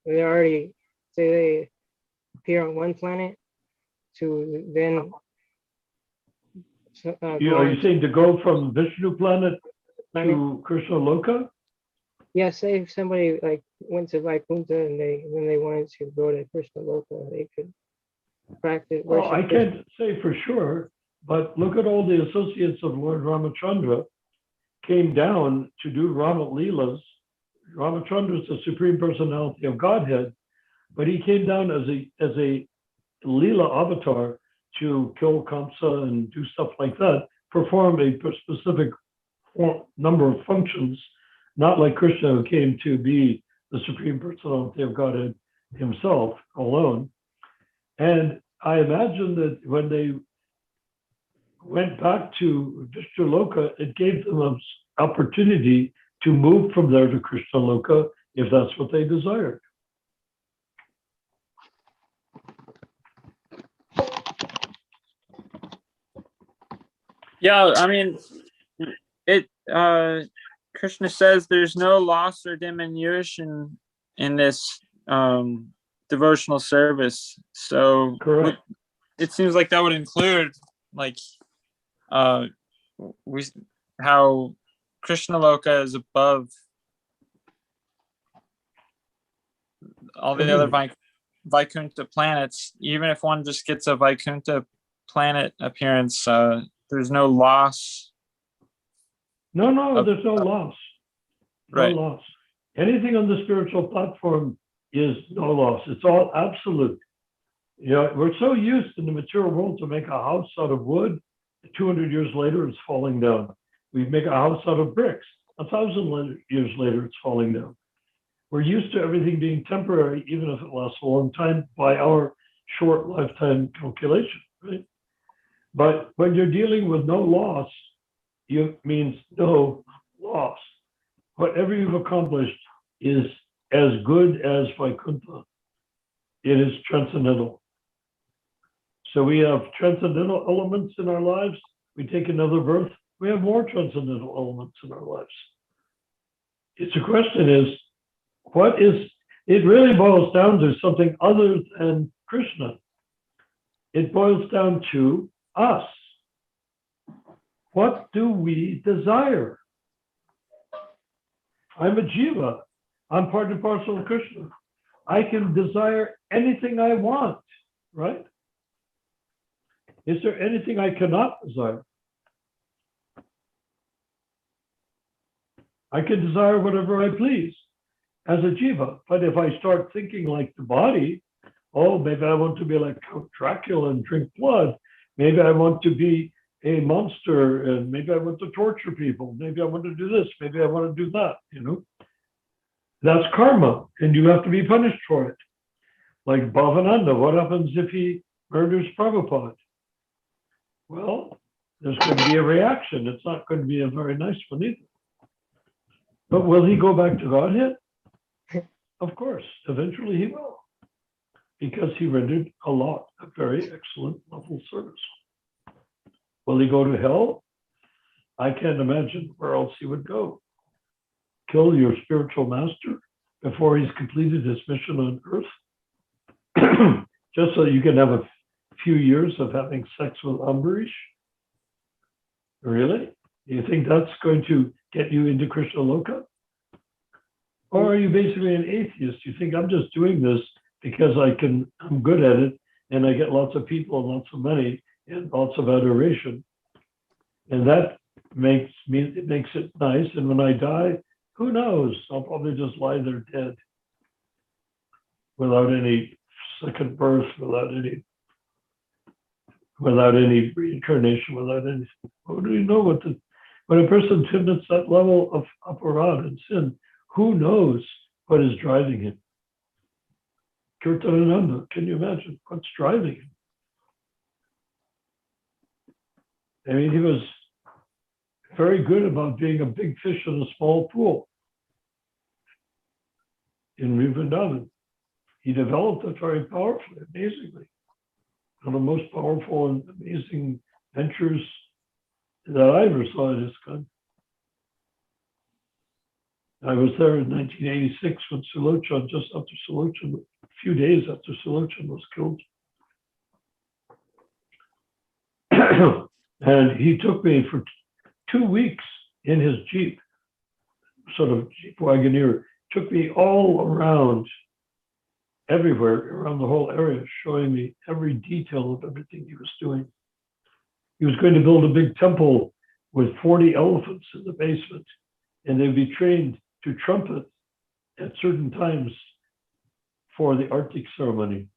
they already say they appear on one planet to then Are you saying to go from Vishnu planet to Krishna Loka? Yeah, say if somebody like went to Vaikuntha and when they wanted to go to Krishna Loka, they could practice worship. Well, I can't say for sure, but look at all the associates of Lord Ramachandra came down to do Rama Leelas. Ramachandra is the Supreme Personality of Godhead, but he came down as a Leela avatar to kill Kamsa and do stuff like that, perform a specific number of functions, not like Krishna, who came to be the Supreme Personality of Godhead himself alone. And I imagine that when they went back to Vishnu Loka, it gave them an opportunity to move from there to Krishna Loka if that's what they desired. Yeah, I mean, it. Krishna says there's no loss or diminution in this devotional service. So Correct. it seems like that would include like we how Krishna Loka is above all the other Vaikuntha planets. Even if one just gets a Vaikuntha planet appearance, there's no loss. No, there's no loss. No Right. loss. Anything on the spiritual platform is no loss. It's all absolute. You know, we're so used in the material world to make a house out of wood. 200 years later, it's falling down. We make a house out of bricks. 1,000 years later, it's falling down. We're used to everything being temporary, even if it lasts a long time by our short lifetime calculation, right? But when you're dealing with no loss, it means no loss. Whatever you've accomplished is as good as Vaikuntha. It is transcendental. So we have transcendental elements in our lives. We take another birth. We have more transcendental elements in our lives. It's a question is, what is, it really boils down to something other than Krishna. It boils down to us. What do we desire? I'm a jiva. I'm part and parcel of Krishna. I can desire anything I want, right? Is there anything I cannot desire? I can desire whatever I please as a jiva. But if I start thinking like the body, oh, maybe I want to be like Count Dracula and drink blood. Maybe I want to be a monster, and maybe I want to torture people. Maybe I want to do this. Maybe I want to do that, you know? That's karma, and you have to be punished for it. Like Bhavananda, what happens if he murders Prabhupada? Well, there's going to be a reaction. It's not going to be a very nice one either. But will he go back to Godhead? Of course, eventually he will, because he rendered a lot of very excellent level service. Will he go to hell? I can't imagine where else he would go. Kill your spiritual master before he's completed his mission on earth, just so you can have a few years of having sex with Ambarish? Really? Do you think that's going to get you into Krishna Loka? Or are you basically an atheist? You think I'm just doing this because I'm good at it, and I get lots of people and lots of money and lots of adoration, and that makes it nice. And when I die, who knows? I'll probably just lie there dead, without any second birth, without any reincarnation, without anything. How do you know when a person commits that level of aparad and sin? Who knows what is driving him? Kirtanananda, can you imagine what's driving him? I mean, he was very good about being a big fish in a small pool in Vrindavan. He developed it very powerfully, amazingly. One of the most powerful and amazing ventures that I ever saw in ISKCON. I was there in 1986 when Sulochan, just after Sulochan, a few days after Sulochan was killed. And he took me for 2 weeks in his Jeep, sort of Jeep Wagoneer, took me all around, everywhere, around the whole area, showing me every detail of everything he was doing. He was going to build a big temple with 40 elephants in the basement, and they'd be trained to trumpet at certain times for the Arctic ceremony.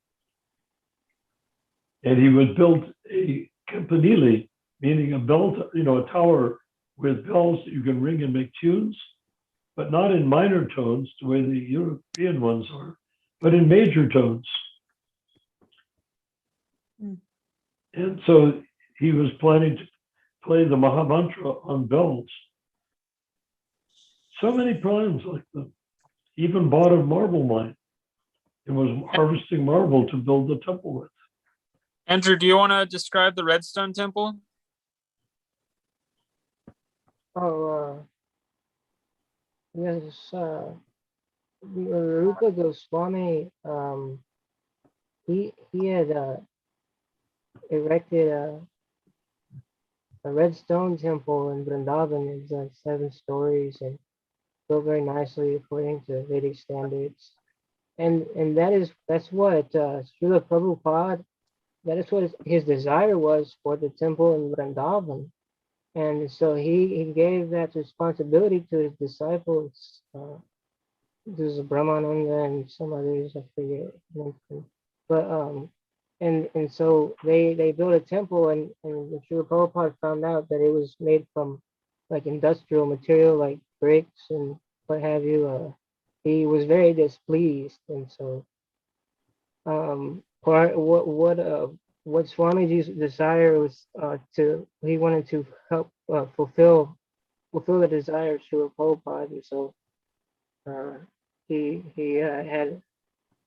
And he would build a campanile, meaning a bell, a tower with bells that you can ring and make tunes, but not in minor tones, the way the European ones are, but in major tones. And so he was planning to play the Mahamantra on bells. So many plans like that. He even bought a marble mine and was harvesting marble to build the temple with. Andrew, do you want to describe the Redstone Temple? Oh, yes. Rupa Goswami, he had erected a red stone temple in Vrindavan. It's like 7 stories and built very nicely according to Vedic standards. And that's what Srila Prabhupada, that is what his desire was for the temple in Vrindavan. And so he gave that responsibility to his disciples. There's Brahmananda and some others, I forget. But and so they built a temple, and the Srila Prabhupada found out that it was made from like industrial material like bricks and what have you. He was very displeased, and so what Swamiji's desire was he wanted to help fulfill the desire of Srila Prabhupada, and so he had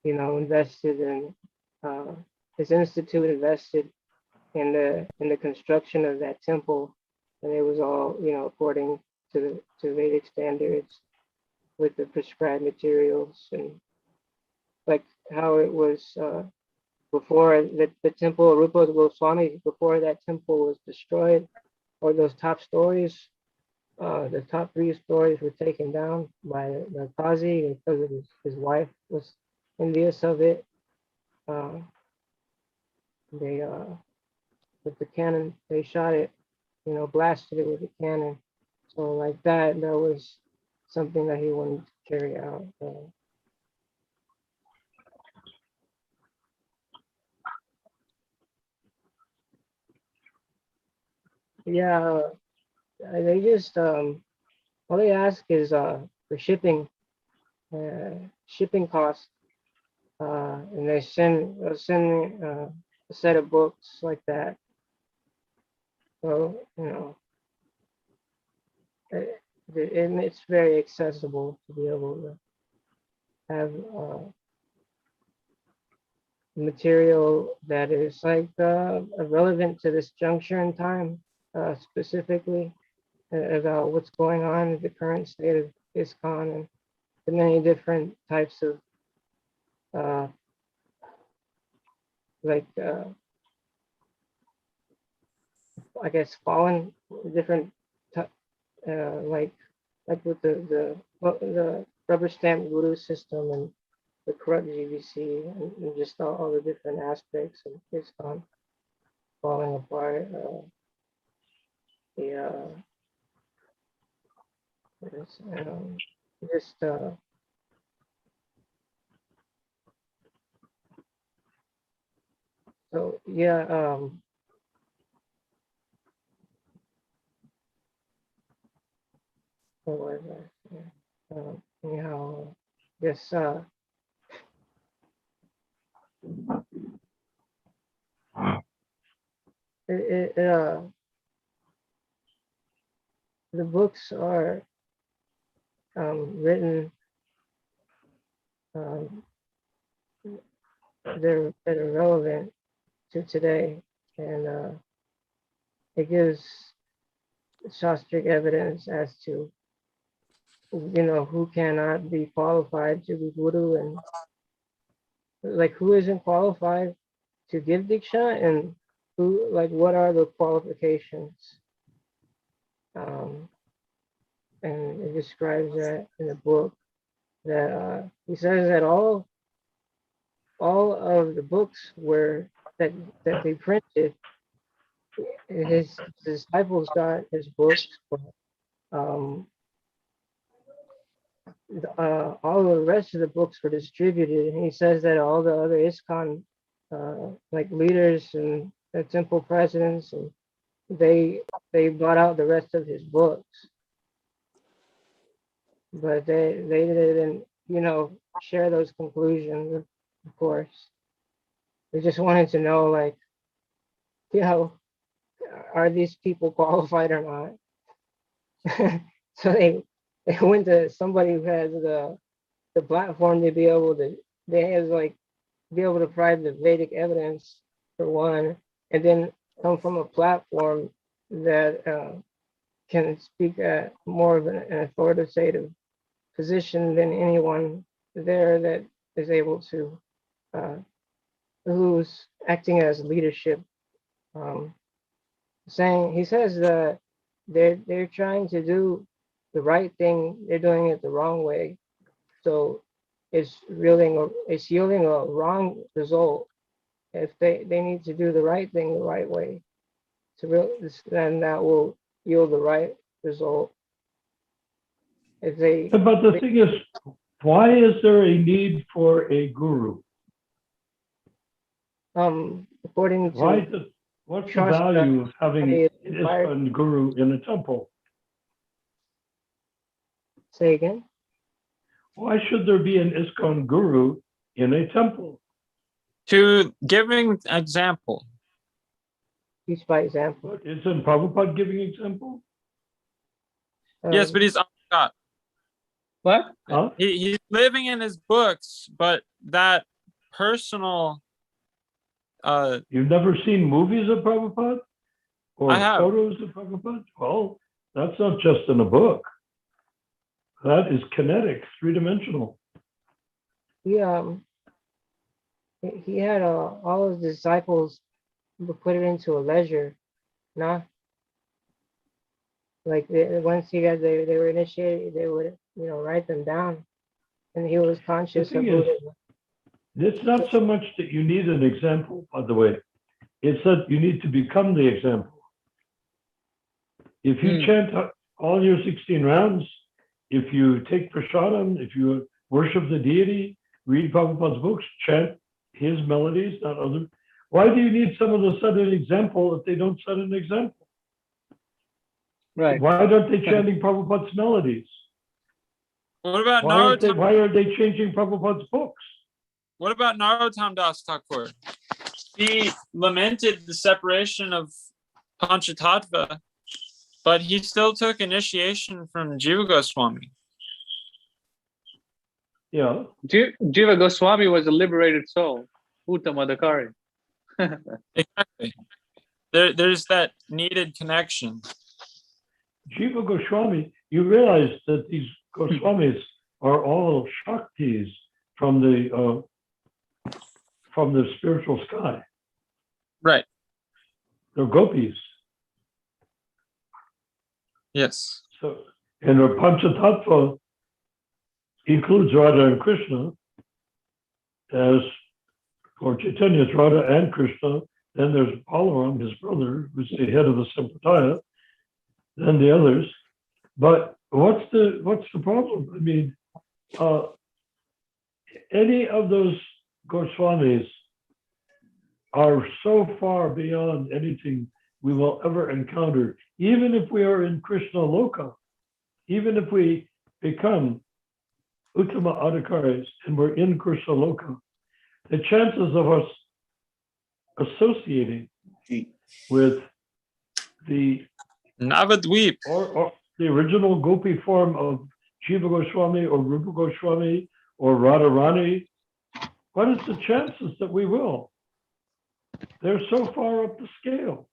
invested in his institute invested in the construction of that temple, and it was all according to Vedic standards with the prescribed materials, and like how it was before the temple of Rupa Goswami, before that temple was destroyed, or those top stories, the top 3 stories were taken down by the Qazi because of his wife was envious of it. They with the cannon, they shot it, blasted it with a cannon. So like that was something that he wanted to carry out. Yeah, they just all they ask is for shipping costs, and they'll send a set of books like that. So it's very accessible to be able to have material that is like relevant to this juncture in time, specifically about what's going on in the current state of ISKCON and the many different types of like I guess fallen different like with the rubber stamp guru system and the corrupt GBC and just all the different aspects of ISKCON falling apart. It's, just so yeah. What was that? Yeah. Anyhow, yes. The books are written. That are relevant to today, and it gives shastric evidence as to who cannot be qualified to be guru, and like who isn't qualified to give diksha, and who, like, what are the qualifications. And it describes that in the book, that he says that all of the books that they printed, his disciples got his books, but all the rest of the books were distributed. And he says that all the other ISKCON like leaders and the temple presidents, and they bought out the rest of his books, but they didn't share those conclusions. Of course, they just wanted to know, like, are these people qualified or not? So they went to somebody who has the platform to be able to, they have like be able to provide the Vedic evidence for one, and then come from a platform that can speak more of an authoritative position than anyone there that is able to, who's acting as leadership. He says that they're trying to do the right thing, they're doing it the wrong way, so it's yielding a wrong result. If they need to do the right thing the right way, then that will yield the right result. If they, But the thing is, why is there a need for a guru? according Why to what's the Shasta, value of having an inspired- ISKCON guru in a temple? say again, Why should there be an ISKCON guru in a temple? To giving example. teach by example. What, isn't Prabhupada giving example? Yes, but he's on God. What? Huh? He's living in his books, but that personal You've never seen movies of Prabhupada? Or I have. photos of Prabhupada? Well, that's not just in a book. That is kinetic, three-dimensional. He had all his disciples put it into a ledger, nah. Like once they were initiated, they would write them down, and he was conscious The of thing is, it's not so much that you need an example, by the way. It's that you need to become the example. If you chant all your 16 rounds, if you take prasadam, if you worship the deity, read Prabhupada's books, chant his melodies, not others, why do you need someone to set an example if they don't set an example? Right. Why aren't they chanting Prabhupada's melodies? what about Why are they changing Prabhupada's books? What about Narottam Das Thakur? He lamented the separation of Panchatattva, but he still took initiation from Jiva Goswami. Yeah. Jiva Goswami was a liberated soul. Uttamadakari. Exactly. There's that needed connection. Jiva Goswami, you realize that these Goswamis are all Shaktis from the spiritual sky. Right. They're gopis. Yes. So, and our Panchatattva includes Radha and Krishna, as Lord Chaitanya's Radha and Krishna. Then there's Balaram, his brother, who's the head of the Sampradaya. Then the others. But what's the problem? I mean, any of those Goswamis are so far beyond anything we will ever encounter, even if we are in Krishna Loka, even if we become Uttama Adhikaris and we're in Krishna Loka, the chances of us associating with the Navadweep. or the original Gopi form of Jiva Goswami or Rupa Goswami or Radharani, what is the chances that we will? They're so far up the scale.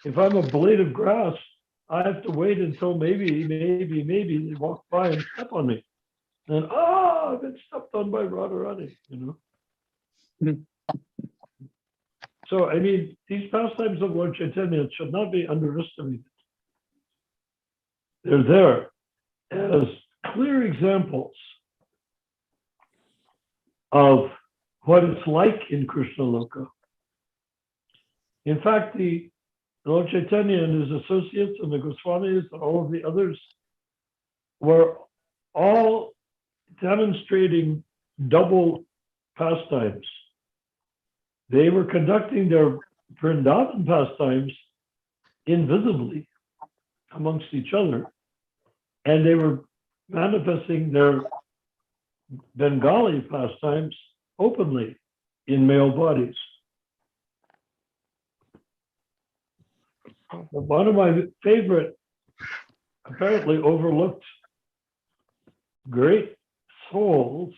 If I'm a blade of grass, I have to wait until maybe they walk by and step on me. And I've been stepped on by Radharani, So, I mean, these pastimes of Lord Chaitanya should not be underestimated. They're there as clear examples of what it's like in Krishna Loka. In fact, the Lord Chaitanya and his associates and the Goswamis and all of the others were all demonstrating double pastimes. They were conducting their Vrindavan pastimes invisibly amongst each other, and they were manifesting their Bengali pastimes openly in male bodies. One of my favorite, apparently overlooked great souls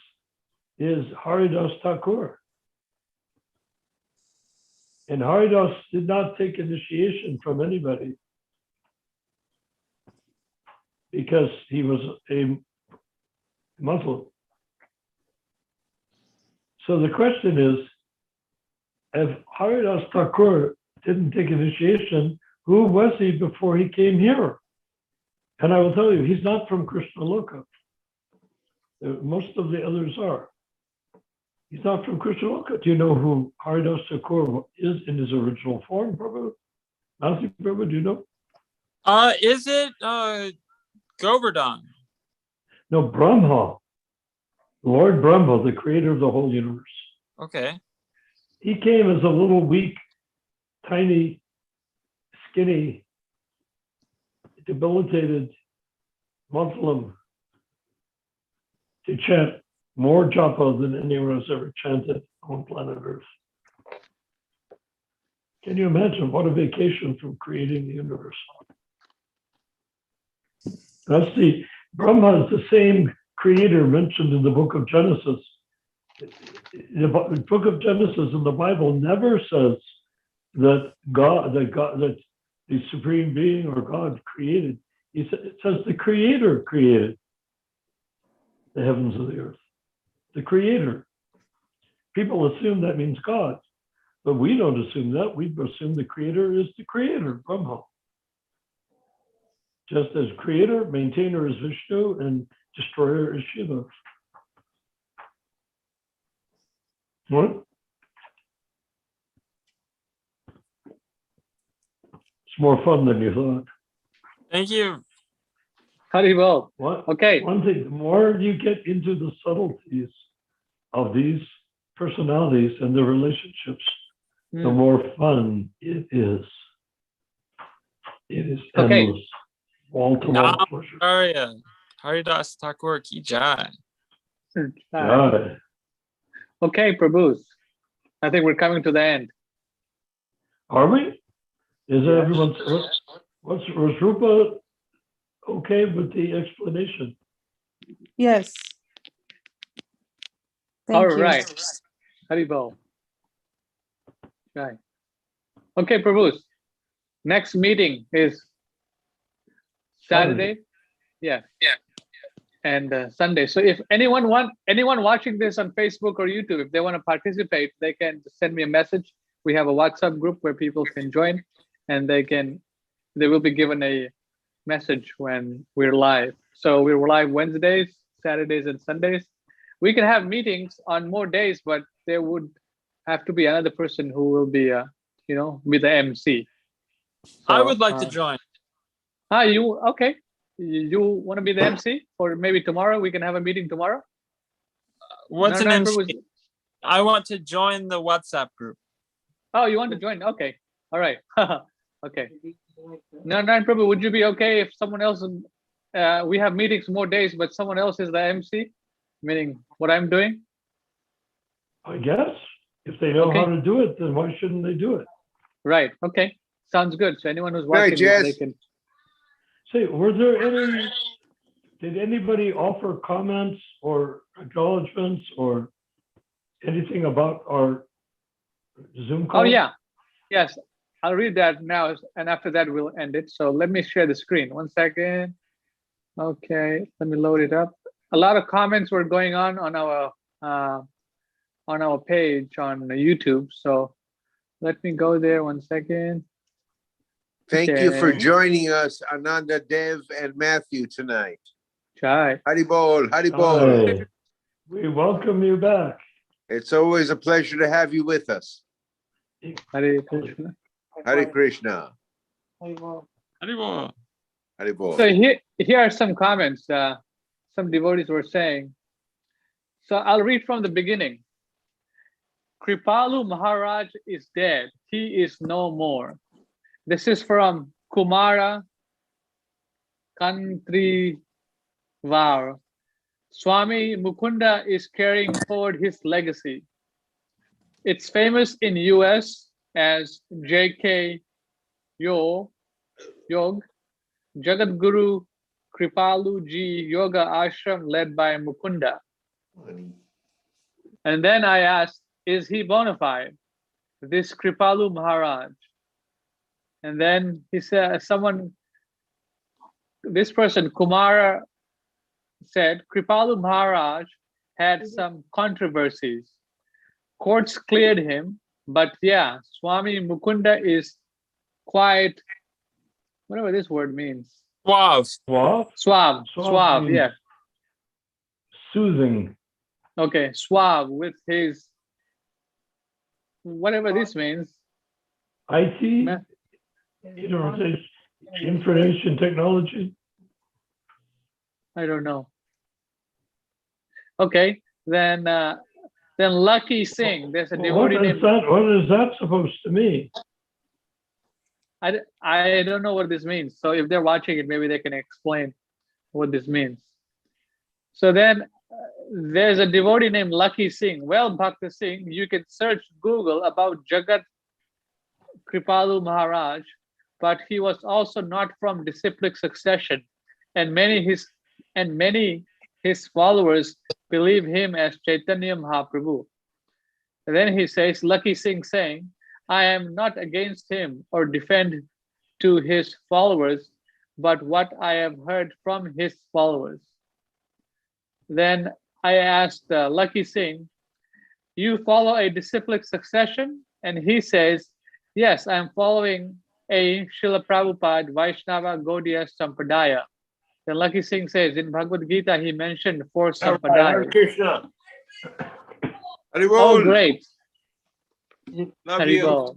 is Haridas Thakur. And Haridas did not take initiation from anybody because he was a Muslim. So the question is, if Haridas Thakur didn't take initiation, who was he before he came here? And I will tell you, he's not from Krishna Loka. Most of the others are. He's not from Krishna Loka. Do you know who Haridas Thakur is in his original form, Prabhu? Nasi Prabhu, do you know? Is it Govardhan? No, Brahma. Lord Brahma, the creator of the whole universe. Okay. He came as a little weak, tiny, skinny, debilitated Muslim to chant more japa than anyone has ever chanted on planet Earth. Can you imagine what a vacation from creating the universe? That's the Brahma is the same creator mentioned in the book of Genesis. The book of Genesis in the Bible never says that that the supreme being or God created. It says the creator created the heavens and the earth. The creator. People assume that means God, but we don't assume that. We assume the creator is the creator, Brahma. Just as creator, maintainer is Vishnu, and destroyer is Shiva. What? It's more fun than you thought. Thank you. Haribol. What? Okay. One thing, the more you get into the subtleties of these personalities and their relationships, the more fun it is. It is Okay. endless. Wall-to-wall pleasure. Haridas Thakur ki jai. Yeah. Okay, Prabhus. I think we're coming to the end. Are we? Is Yes. everyone's was Rupa okay with the explanation? Yes. Thank All you. right. Haribol. Right. Okay, Prabhus. Next meeting is Saturday. Yeah. And Sunday. So if anyone watching this on Facebook or YouTube, if they want to participate, they can send me a message. We have a WhatsApp group where people can join, and they will be given a message when we're live. So we're live Wednesdays, Saturdays, and Sundays. We can have meetings on more days, but there would have to be another person who will be be the MC. So, I would like to join. You okay? You want to be the MC, or maybe tomorrow we can have a meeting tomorrow? What's an MC? Prabhu, I want to join the WhatsApp group. oh, you want to join? Okay, all right. Okay. Narayan Prabhu, would you be okay if someone else? We have meetings more days, but someone else is the MC, meaning what I'm doing. I guess if they know Okay. how to do it, then why shouldn't they do it? Right. Okay. Sounds good. So anyone who's Right, watching, Jess. they can. Say, did anybody offer comments or acknowledgements or anything about our Zoom call? Oh yeah. Yes. I'll read that now, and after that we'll end it. So let me share the screen. 1 second. Okay. Let me load it up. A lot of comments were going on our page on YouTube. So let me go there 1 second. Thank you for Okay. joining us, Ananda, Dev, and Matthew tonight. Chai. Haribol, Haribol. Hi. We welcome you back. It's always a pleasure to have you with us. Hare Krishna. Hare Krishna. Haribol. Haribol. So here are some comments. Some devotees were saying. So I'll read from the beginning. Kripalu Maharaj is dead. He is no more. This is from Kumara Kantrivar. Swami Mukunda is carrying forward his legacy. It's famous in US as J.K. Yog, Jagadguru Kripalu Ji Yoga Ashram led by Mukunda. And then I asked, is he bona fide? this Kripalu Maharaj. And then he said, this person, Kumara, said Kripalu Maharaj had some controversies. Courts cleared him, but yeah, Swami Mukunda is quite, whatever this word means. Suave. Suave? Suave, means yeah. Soothing. Okay, suave with his, whatever this means. IT, information technology. I don't know. Okay, then Lucky Singh. There's a devotee named. What is that supposed to mean? I don't know what this means. So if they're watching it, maybe they can explain what this means. So then there's a devotee named Lucky Singh. Well, Bhakta Singh, you can search Google about Jagat Kripalu Maharaj, but he was also not from disciplic succession, and many his followers believe him as Chaitanya Mahaprabhu. And then he says, Lucky Singh saying, I am not against him or defend to his followers, but what I have heard from his followers. Then I asked Lucky Singh, you follow a disciplic succession? And he says, yes, I'm following a Srila Prabhupada Vaishnava Gaudiya Sampradaya. Then Lucky Singh says, in Bhagavad Gita, he mentioned 4 Sampradayas. Krishna. Oh, great. Love Hare you. Bol.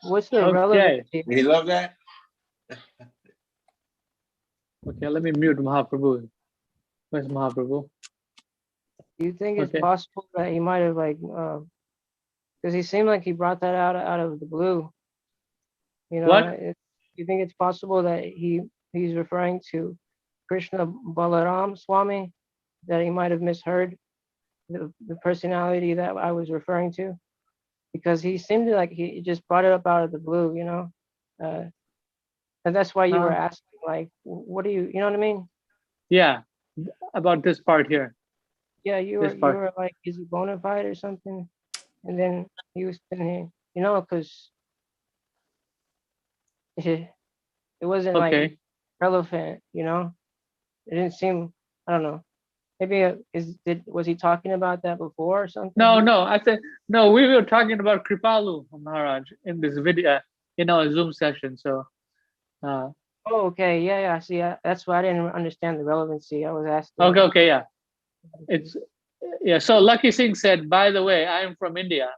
What's the Okay. relevance? You love that? Okay, let me mute Mahaprabhu. Where's Mahaprabhu? Do you think it's Okay. possible that he might have because he seemed like he brought that out of the blue. You know, What? You think it's possible that he's referring to Krishna Balaram Swami, that he might have misheard the personality that I was referring to? Because he seemed like he just brought it up out of the blue, you know? And that's why you were asking, like, what do you know what I mean? Yeah, about this part here. Yeah, you were like, is he bona fide or something? And then he was sitting here, you know, because it wasn't Okay. like relevant, you know? It didn't seem, I don't know. Maybe was he talking about that before or something? No, I said, no, we were talking about Kripalu Maharaj in this video, in our Zoom session. So, Oh, okay. Yeah. See, that's why I didn't understand the relevancy. I was asking. okay, yeah. So Lucky Singh said, by the way, I am from India.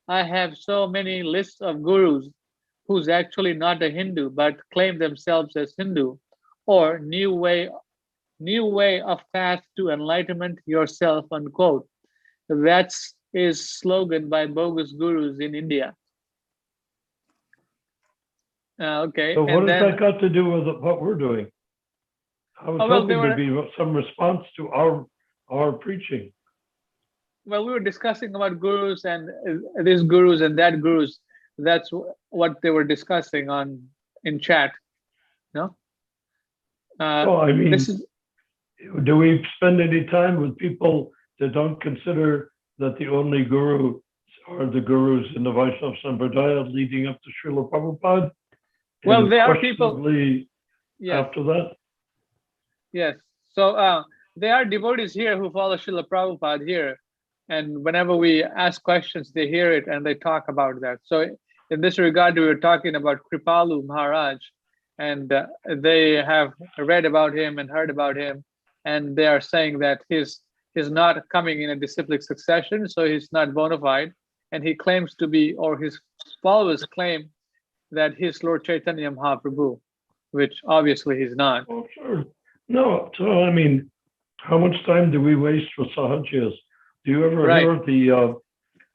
I have so many lists of gurus who's actually not a Hindu, but claim themselves as Hindu, or new way of path to enlightenment yourself, unquote. That's his slogan by bogus gurus in India. Okay. So what has that got to do with what we're doing? I was hoping there'd be some response to our preaching. Well, we were discussing about gurus and these gurus and that gurus. That's what they were discussing in chat. No? I mean, do we spend any time with people that don't consider that the only guru are the gurus in the Vaishnava Sampradaya leading up to Srila Prabhupada? Well, there are people after that. Yes. So there are devotees here who follow Srila Prabhupada here. And whenever we ask questions, they hear it and they talk about that. So in this regard, we were talking about Kripalu Maharaj, and they have read about him and heard about him. And they are saying that he's not coming in a disciplic succession, so he's not bona fide. And he claims to be, or his followers claim that he's Lord Chaitanya Mahaprabhu, which obviously he's not. Oh, sure. No, so I mean, how much time do we waste with Sahajiyas? Do you ever hear of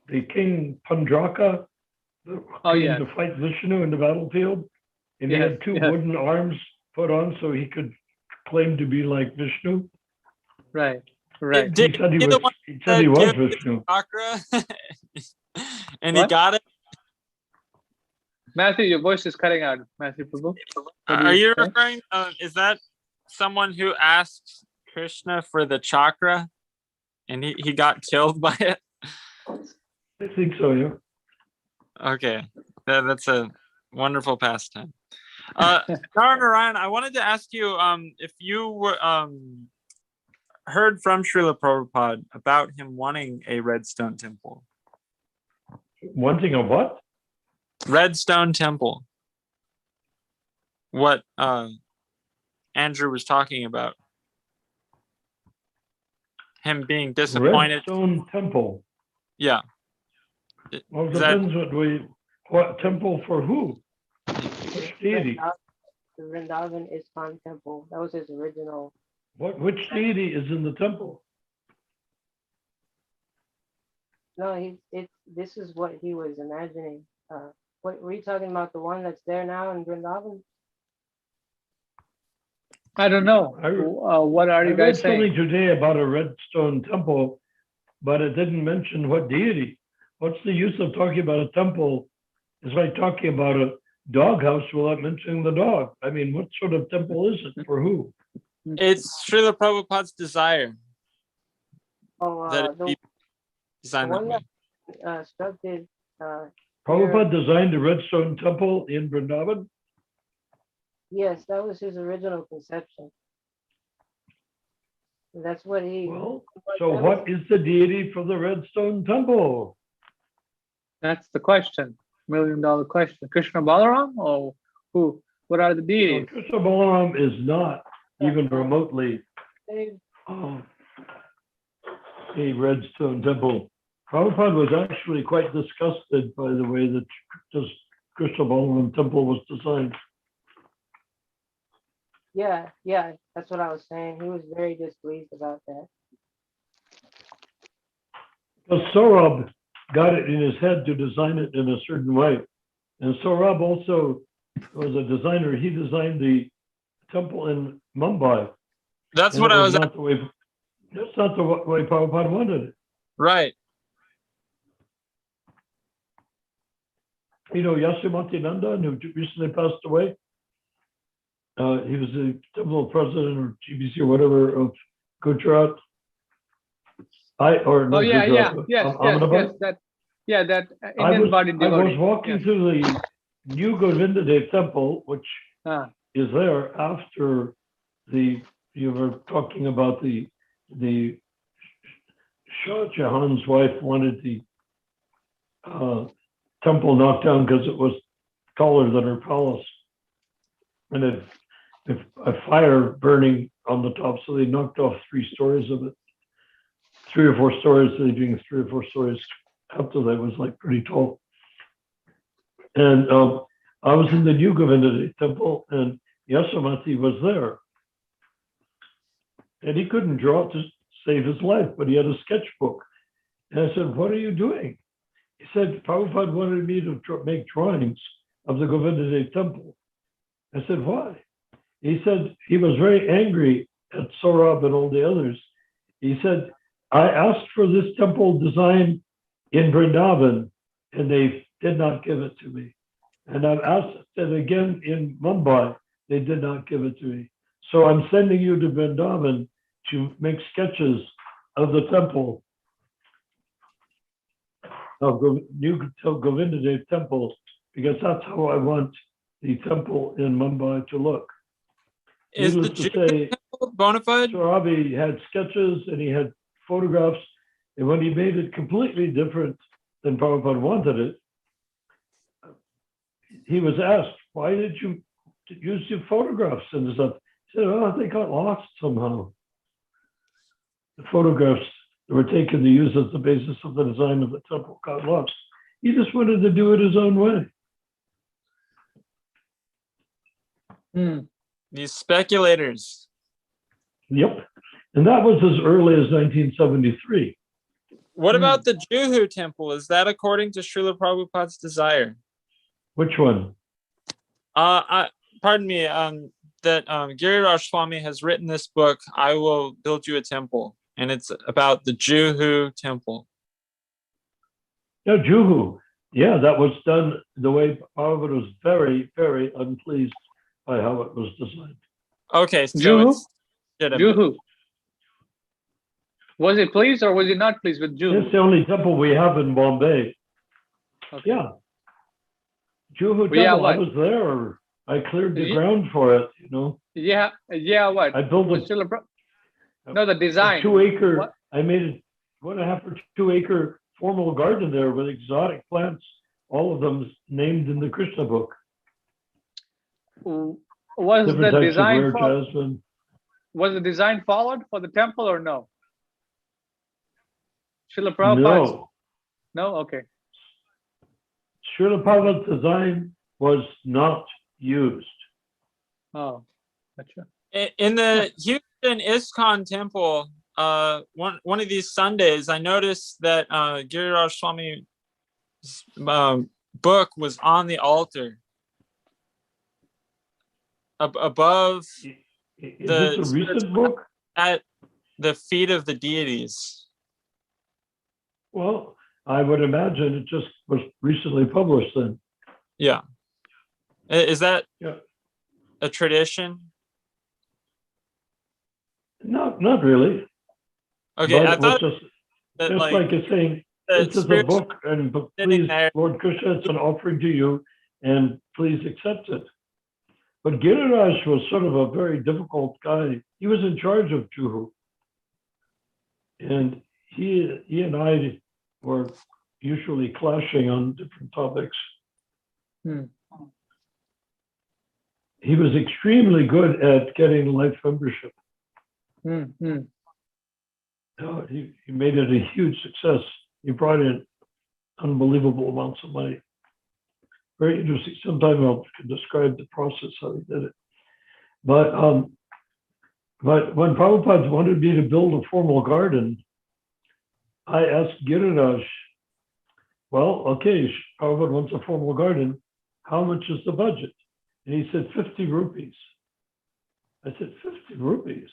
the king Pandraka, who came to fight Vishnu in the battlefield? And he had 2 wooden arms put on so he could claim to be like Vishnu? Right. He said he was Vishnu. Chakra, and he got it. Matthew, your voice is cutting out. Matthew Prabhu. Are you referring? Is that someone who asked Krishna for the chakra, and he got killed by it? I think so, yeah. Okay, that's a wonderful pastime. Narayan, I wanted to ask you if you were heard from Srila Prabhupada about him wanting a red stone temple. Wanting a what? Red stone temple. What Andrew was talking about. Him being disappointed. Red stone temple. Yeah. Well, it Is that- depends what temple for who? Which deity? The Vrindavan Iskon temple. That was his original. Which deity is in the temple? No, this is what he was imagining. What were you talking about? The one that's there now in Vrindavan? I don't know. What are I you read guys saying? something today about a red stone temple, but it didn't mention what deity. What's the use of talking about a temple? It's like talking about a doghouse without mentioning the dog. I mean, what sort of temple is it for who? It's Srila Prabhupada's desire Oh, that it be the designed that one way. that instructed. Prabhupada designed a red stone temple in Vrindavan? Yes, that was his original conception. That's what he. Well, so what is the deity for the red stone temple? That's the question. $1 million question. Krishna Balaram or who? What are the Well, deities? Krishna Balaram is not even remotely They- a red stone temple. Prabhupada was actually quite disgusted by the way that this Krishna Balaram temple was designed. Yeah, that's what I was saying. He was very displeased about that. Because Saurabh got it in his head to design it in a certain way. And Saurabh also was a designer. He designed the temple in Mumbai. That's And what it I was not the way, that's not the way Prabhupada wanted it. right. You know, Yasumati Nandan, who recently passed away, he was the temple president or GBC or whatever of Gujarat. Oh yeah, yeah, Gujarat, yes, Ahmedabad. that Indian I body was devotee. walking Yes. through the New Govindadev temple, which Ah, is there after you were talking about the Shah Jahan's wife wanted the temple knocked down because it was taller than her palace. And a fire burning on the top, so they knocked off 3 stories of it. 3 or 4 stories, so they being 3 or 4 stories after that was like pretty tall. And I was in the New Govindadev temple, and Yasumati was there. And he couldn't draw to save his life, but he had a sketchbook. And I said, "What are you doing?" He said, "Prabhupada wanted me to make drawings of the Govindadev temple." I said, "Why?" He said he was very angry at Saurabh and all the others. He said, "I asked for this temple design in Vrindavan, and they did not give it to me. And I've asked it again in Mumbai, they did not give it to me. So I'm sending you to Vrindavan to make sketches of the temple, of New Govindadev temple, because that's how I want the temple in Mumbai to look." Is the Needless to Jew say, temple bona fide? Sorabi had sketches and he had photographs, and when he made it completely different than Prabhupada wanted it, he was asked, "Why did you use your photographs?" And stuff. He said, "Oh, they got lost somehow. The photographs that were taken to use as the basis of the design of the temple got lost." He just wanted to do it his own way. These speculators. Yep. And that was as early as 1973. What about the Juhu temple? Is that according to Srila Prabhupada's desire? Which one? Pardon me. That Giriraj Swami has written this book, "I Will Build You a Temple," and it's about the Juhu temple. No, Juhu. Yeah, that was done the way Prabhupada was very, very unpleased by how it was designed. Okay, so Juhu? it's legitimate. Juhu. Was he pleased or was he not pleased with Juhu? It's the only temple we have in Bombay. Okay. Yeah. Juhu Yeah, Temple, I what? was there. I cleared the Ye- ground for it, you know. Yeah, what? I built Was a Srila no, the a design. 2-acre, What? I made a 1.5 or 2-acre formal garden there with exotic plants, all of them named in the Krishna book. Was Different the types of design rare jasmine. was the design followed for the temple or no? Srila Prabhupada's No, no? Okay. Srila Prabhupada's design was not used. Oh, gotcha. In the Houston ISKCON temple, one of these Sundays, I noticed that Giriraj Swami's book was on the altar above Is this a recent book? at the feet of the deities. Well, I would imagine it just was recently published then. Yeah. Is that Yeah. a tradition? Not really. Okay, But I it was thought just that like it's saying, the this is a spiritual book, and sitting please, there. Lord Krishna, it's an offering to you, and please accept it. But Giriraj was sort of a very difficult guy. He was in charge of Juhu. And he and I were usually clashing on different topics. Hmm. He was extremely good at getting life membership. He made it a huge success. He brought in unbelievable amounts of money. Very interesting. Sometime I'll describe the process, how he did it. But when Prabhupada wanted me to build a formal garden, I asked Giriraj, well, okay, Prabhupada wants a formal garden. How much is the budget? And he said, 50 rupees. I said, 50 rupees?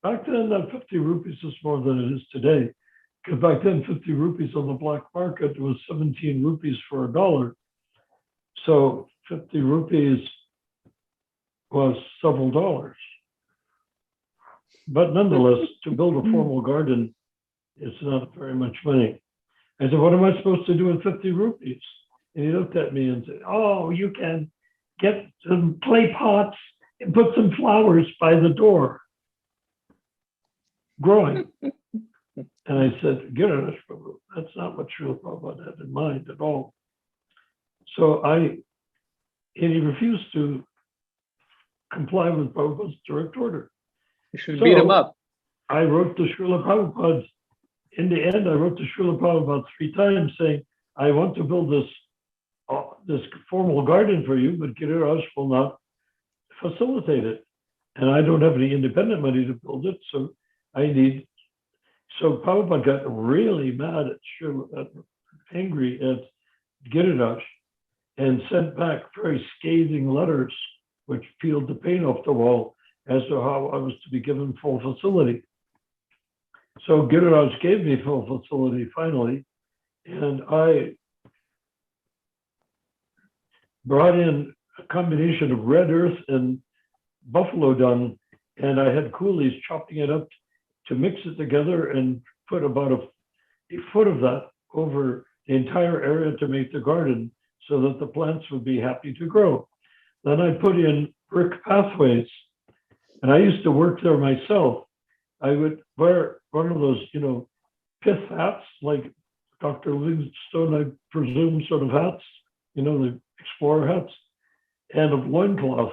Back then, that 50 rupees is more than it is today. Because back then, 50 rupees on the black market was 17 rupees for a dollar. So 50 rupees was several dollars. But nonetheless, to build a formal garden, it's not very much money. I said, what am I supposed to do with 50 rupees? And he looked at me and said, oh, you can get some clay pots and put some flowers by the door growing. And I said, Giriraj Prabhu, that's not what Srila Prabhupada had in mind at all. So and he refused to comply with Prabhupada's direct order. You should beat him up. I wrote to Srila Prabhupada. In the end, I wrote to Srila Prabhupada 3 times saying, I want to build this formal garden for you, but Giriraj will not facilitate it. And I don't have any independent money to build it, so So Prabhupada got really mad angry at Giriraj, and sent back very scathing letters, which peeled the paint off the wall as to how I was to be given full facility. So Giriraj gave me full facility finally, and I brought in a combination of red earth and buffalo dung, and I had coolies chopping it up to mix it together and put about a foot of that over the entire area to make the garden so that the plants would be happy to grow. Then I put in brick pathways, and I used to work there myself. I would wear one of those, pith hats, like Dr. Livingstone, I presume, sort of hats, the explorer hats, and a loincloth.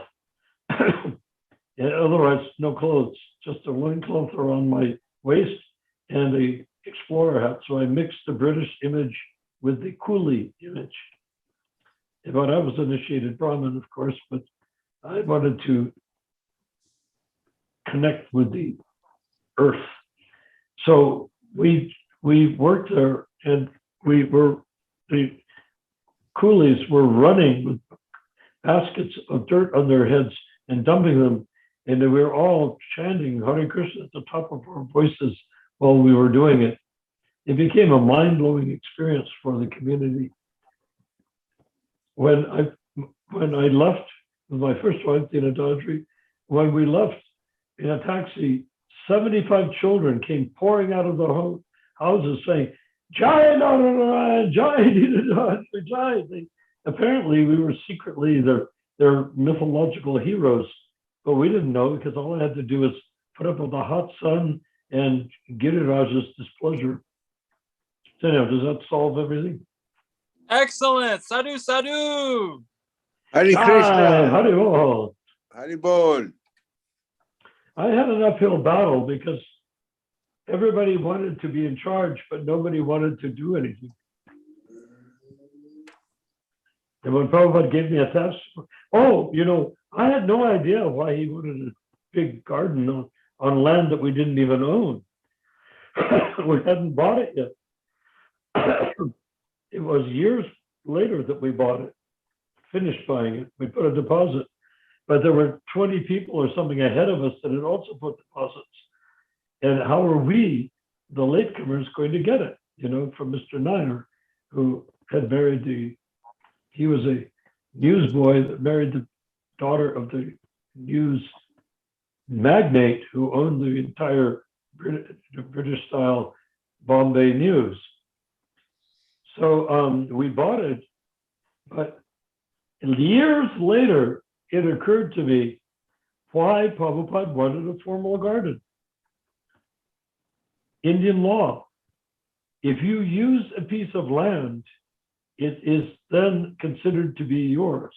And otherwise, no clothes, just a loincloth around my waist and the explorer hat. So I mixed the British image with the coolie image. But I was initiated Brahmin, of course, but I wanted to connect with the earth. So we worked there, and the coolies were running with baskets of dirt on their heads and dumping them, and we were all chanting Hare Krishna at the top of our voices while we were doing it. It became a mind-blowing experience for the community. When I left with my first wife, Dina Dodri, when we left in a taxi, 75 children came pouring out of the houses saying, Jai Narayana, Jai Dina Dodri, Jai. apparently we were secretly their mythological heroes, but we didn't know because all I had to do was put up with the hot sun and Giriraj's displeasure. So anyhow, does that solve everything? Excellent. Sadhu, sadhu. Hare Hi, Krishna. Hare Bol. Hare Bol. I had an uphill battle because everybody wanted to be in charge, but nobody wanted to do anything. And when Prabhupada gave me a task, I had no idea why he wanted a big garden on land that we didn't even own. We hadn't bought it yet. It was years later that we bought it, finished buying it. We put a deposit, but there were 20 people or something ahead of us that had also put deposits. And how are we, the latecomers, going to get it? From Mr. Nair, who had married he was a newsboy that married the daughter of the news magnate who owned the entire British-style Bombay News. So we bought it, but years later, it occurred to me why Prabhupada wanted a formal garden. Indian law, if you use a piece of land, it is then considered to be yours.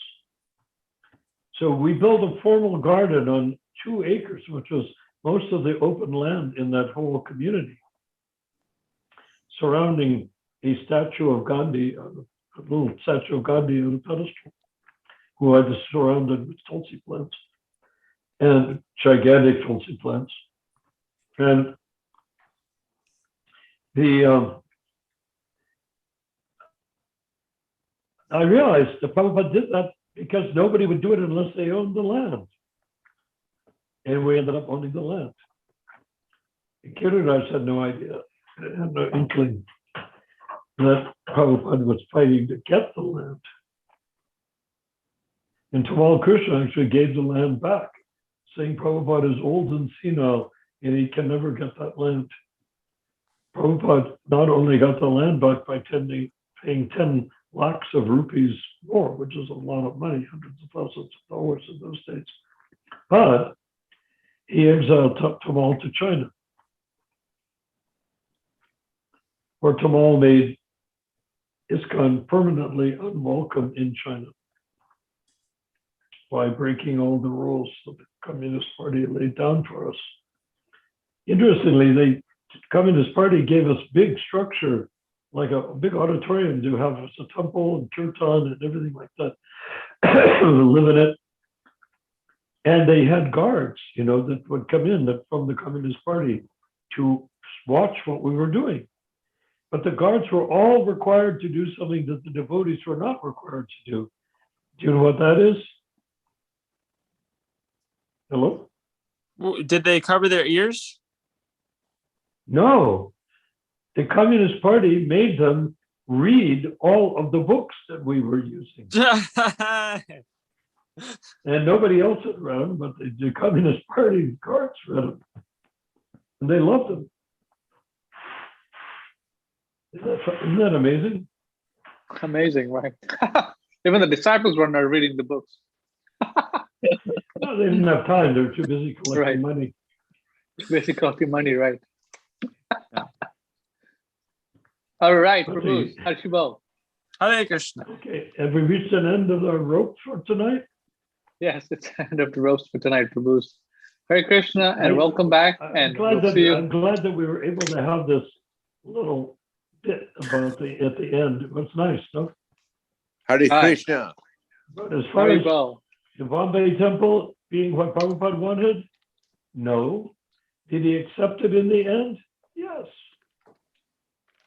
So we built a formal garden on 2 acres, which was most of the open land in that whole community, surrounding a statue of Gandhi, a little statue of Gandhi on a pedestal, who I just surrounded with tulsi plants and gigantic tulsi plants. And I realized that Prabhupada did that because nobody would do it unless they owned the land. And we ended up owning the land. And Giriraj had no idea, had no inkling that Prabhupada was fighting to get the land. And Tamal Krishna actually gave the land back, saying Prabhupada is old and senile and he can never get that land. Prabhupada not only got the land back by paying 10 lakhs of rupees more, which is a lot of money, hundreds of thousands of dollars in those days, but he exiled Tamal to China, where Tamal made ISKCON permanently unwelcome in China by breaking all the rules that the Communist Party laid down for us. Interestingly, the Communist Party gave us big structure, like a big auditorium to have us a temple and kirtan and everything like that, live in it. And they had guards, that would come in from the Communist Party to watch what we were doing. But the guards were all required to do something that the devotees were not required to do. Do you know what that is? Hello? Did they cover their ears? No. The Communist Party made them read all of the books that we were using. And nobody else had read them, but the Communist Party guards read them. And they loved them. Isn't that amazing? Amazing, right? Even the disciples were not reading the books. No, they didn't have time. They were too busy collecting money. Basically collecting money, right? All right, Prabhu, Harshibal. Hare Krishna. Okay, have we reached an end of our rope for tonight? Yes, it's the end of the roast for tonight, Prabhu. Hare Krishna, and welcome back. I'm glad that we were able to have this little bit about at the end. It was nice, no? Hare Krishna. But as far as the Bombay temple being what Prabhupada wanted, no. Did he accept it in the end? Yes.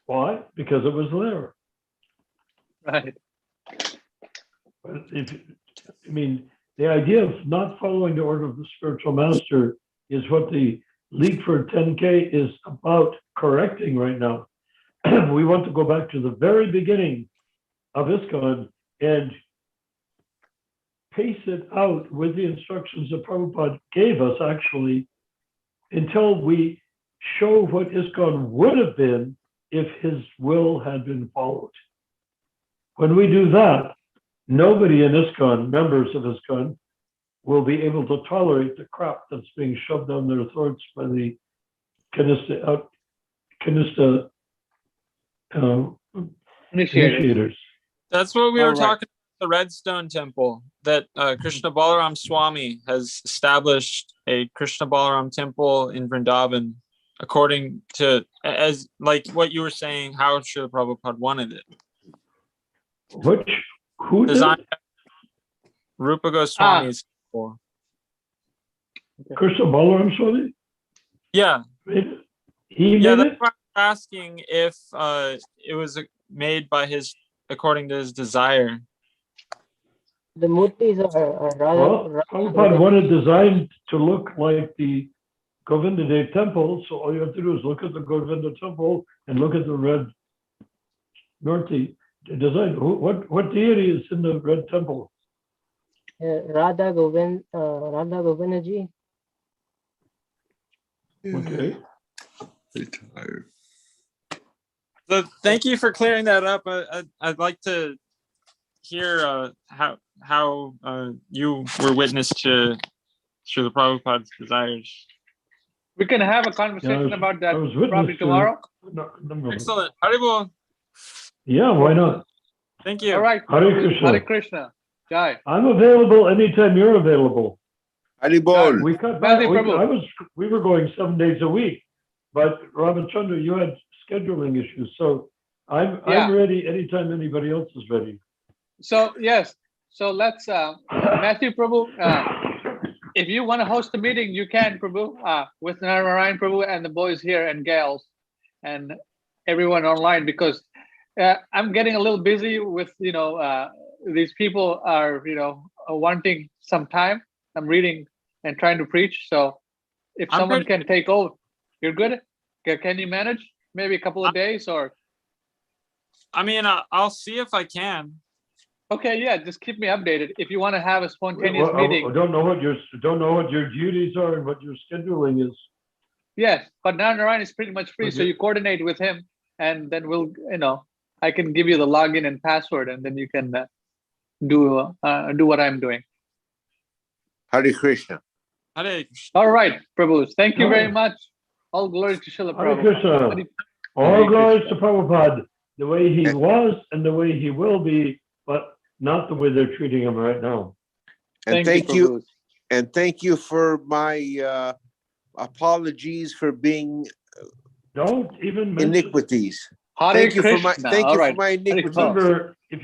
Why? Because it was there. Right. But the idea of not following the order of the spiritual master is what the League for 10K is about correcting right now. We want to go back to the very beginning of ISKCON and pace it out with the instructions that Prabhupada gave us, actually, until we show what ISKCON would have been if his will had been followed. When we do that, nobody in ISKCON, members of ISKCON, will be able to tolerate the crap that's being shoved down their throats by the Kanista initiators. That's what we were All right. talking about, the Redstone Temple, that Krishna Balaram Swami has established a Krishna Balaram temple in Vrindavan, according to, as like what you were saying, how Srila Prabhupada wanted it. Who did Design it? Rupa Goswami's temple. Krishna Balaram Swami? Yeah. He Yeah, made that's it? why I'm asking if it was made by his, according to his desire. The murtis are Well, Prabhupada wanted design to look like the Govinda Dev temple, so all you have to do is look at the Govinda temple and look at the red Murti design. What deity is in the red temple? Radha Govinda ji. Okay. So thank you for clearing that up. I'd like to hear how you were witness to Srila Prabhupada's desires. We can have a conversation about that probably tomorrow. Excellent. Haribol. Yeah, why not? Thank you. All right. Hare Krishna. Hare Krishna. Jai. I'm available anytime you're available. Haribol. We cut Madhuri back. Prabhu. We were going 7 days a week, but Ramachandra, you had scheduling issues, so I'm ready anytime anybody else is ready. So yes. So let's Matthew Prabhu. If you want to host a meeting, you can, Prabhu, with Narayan Prabhu and the boys here and gals and everyone online, because I'm getting a little busy with, these people are, wanting some time. I'm reading and trying to preach. So if someone can take over, you're good. Can you manage maybe a couple of days or? I mean, I'll see if I can. Okay, yeah, just keep me updated. If you want to have a spontaneous Well, meeting. I don't know what your duties are and what your scheduling is. Yes, but Narayan is pretty much free, so you coordinate with him, and then we'll, I can give you the login and password, and then you can do what I'm doing. Hare Krishna. Hare Krishna. All right, Prabhus. Thank you very much. All glory to Srila Hare Prabhupada. Krishna. All glories to Prabhupada, the way he was and the way he will be, but not the way they're treating him right now. And thank you. And thank you for my apologies for being Don't even mention iniquities. Hare Thank you for Krishna. my All right. iniquities. Remember, if you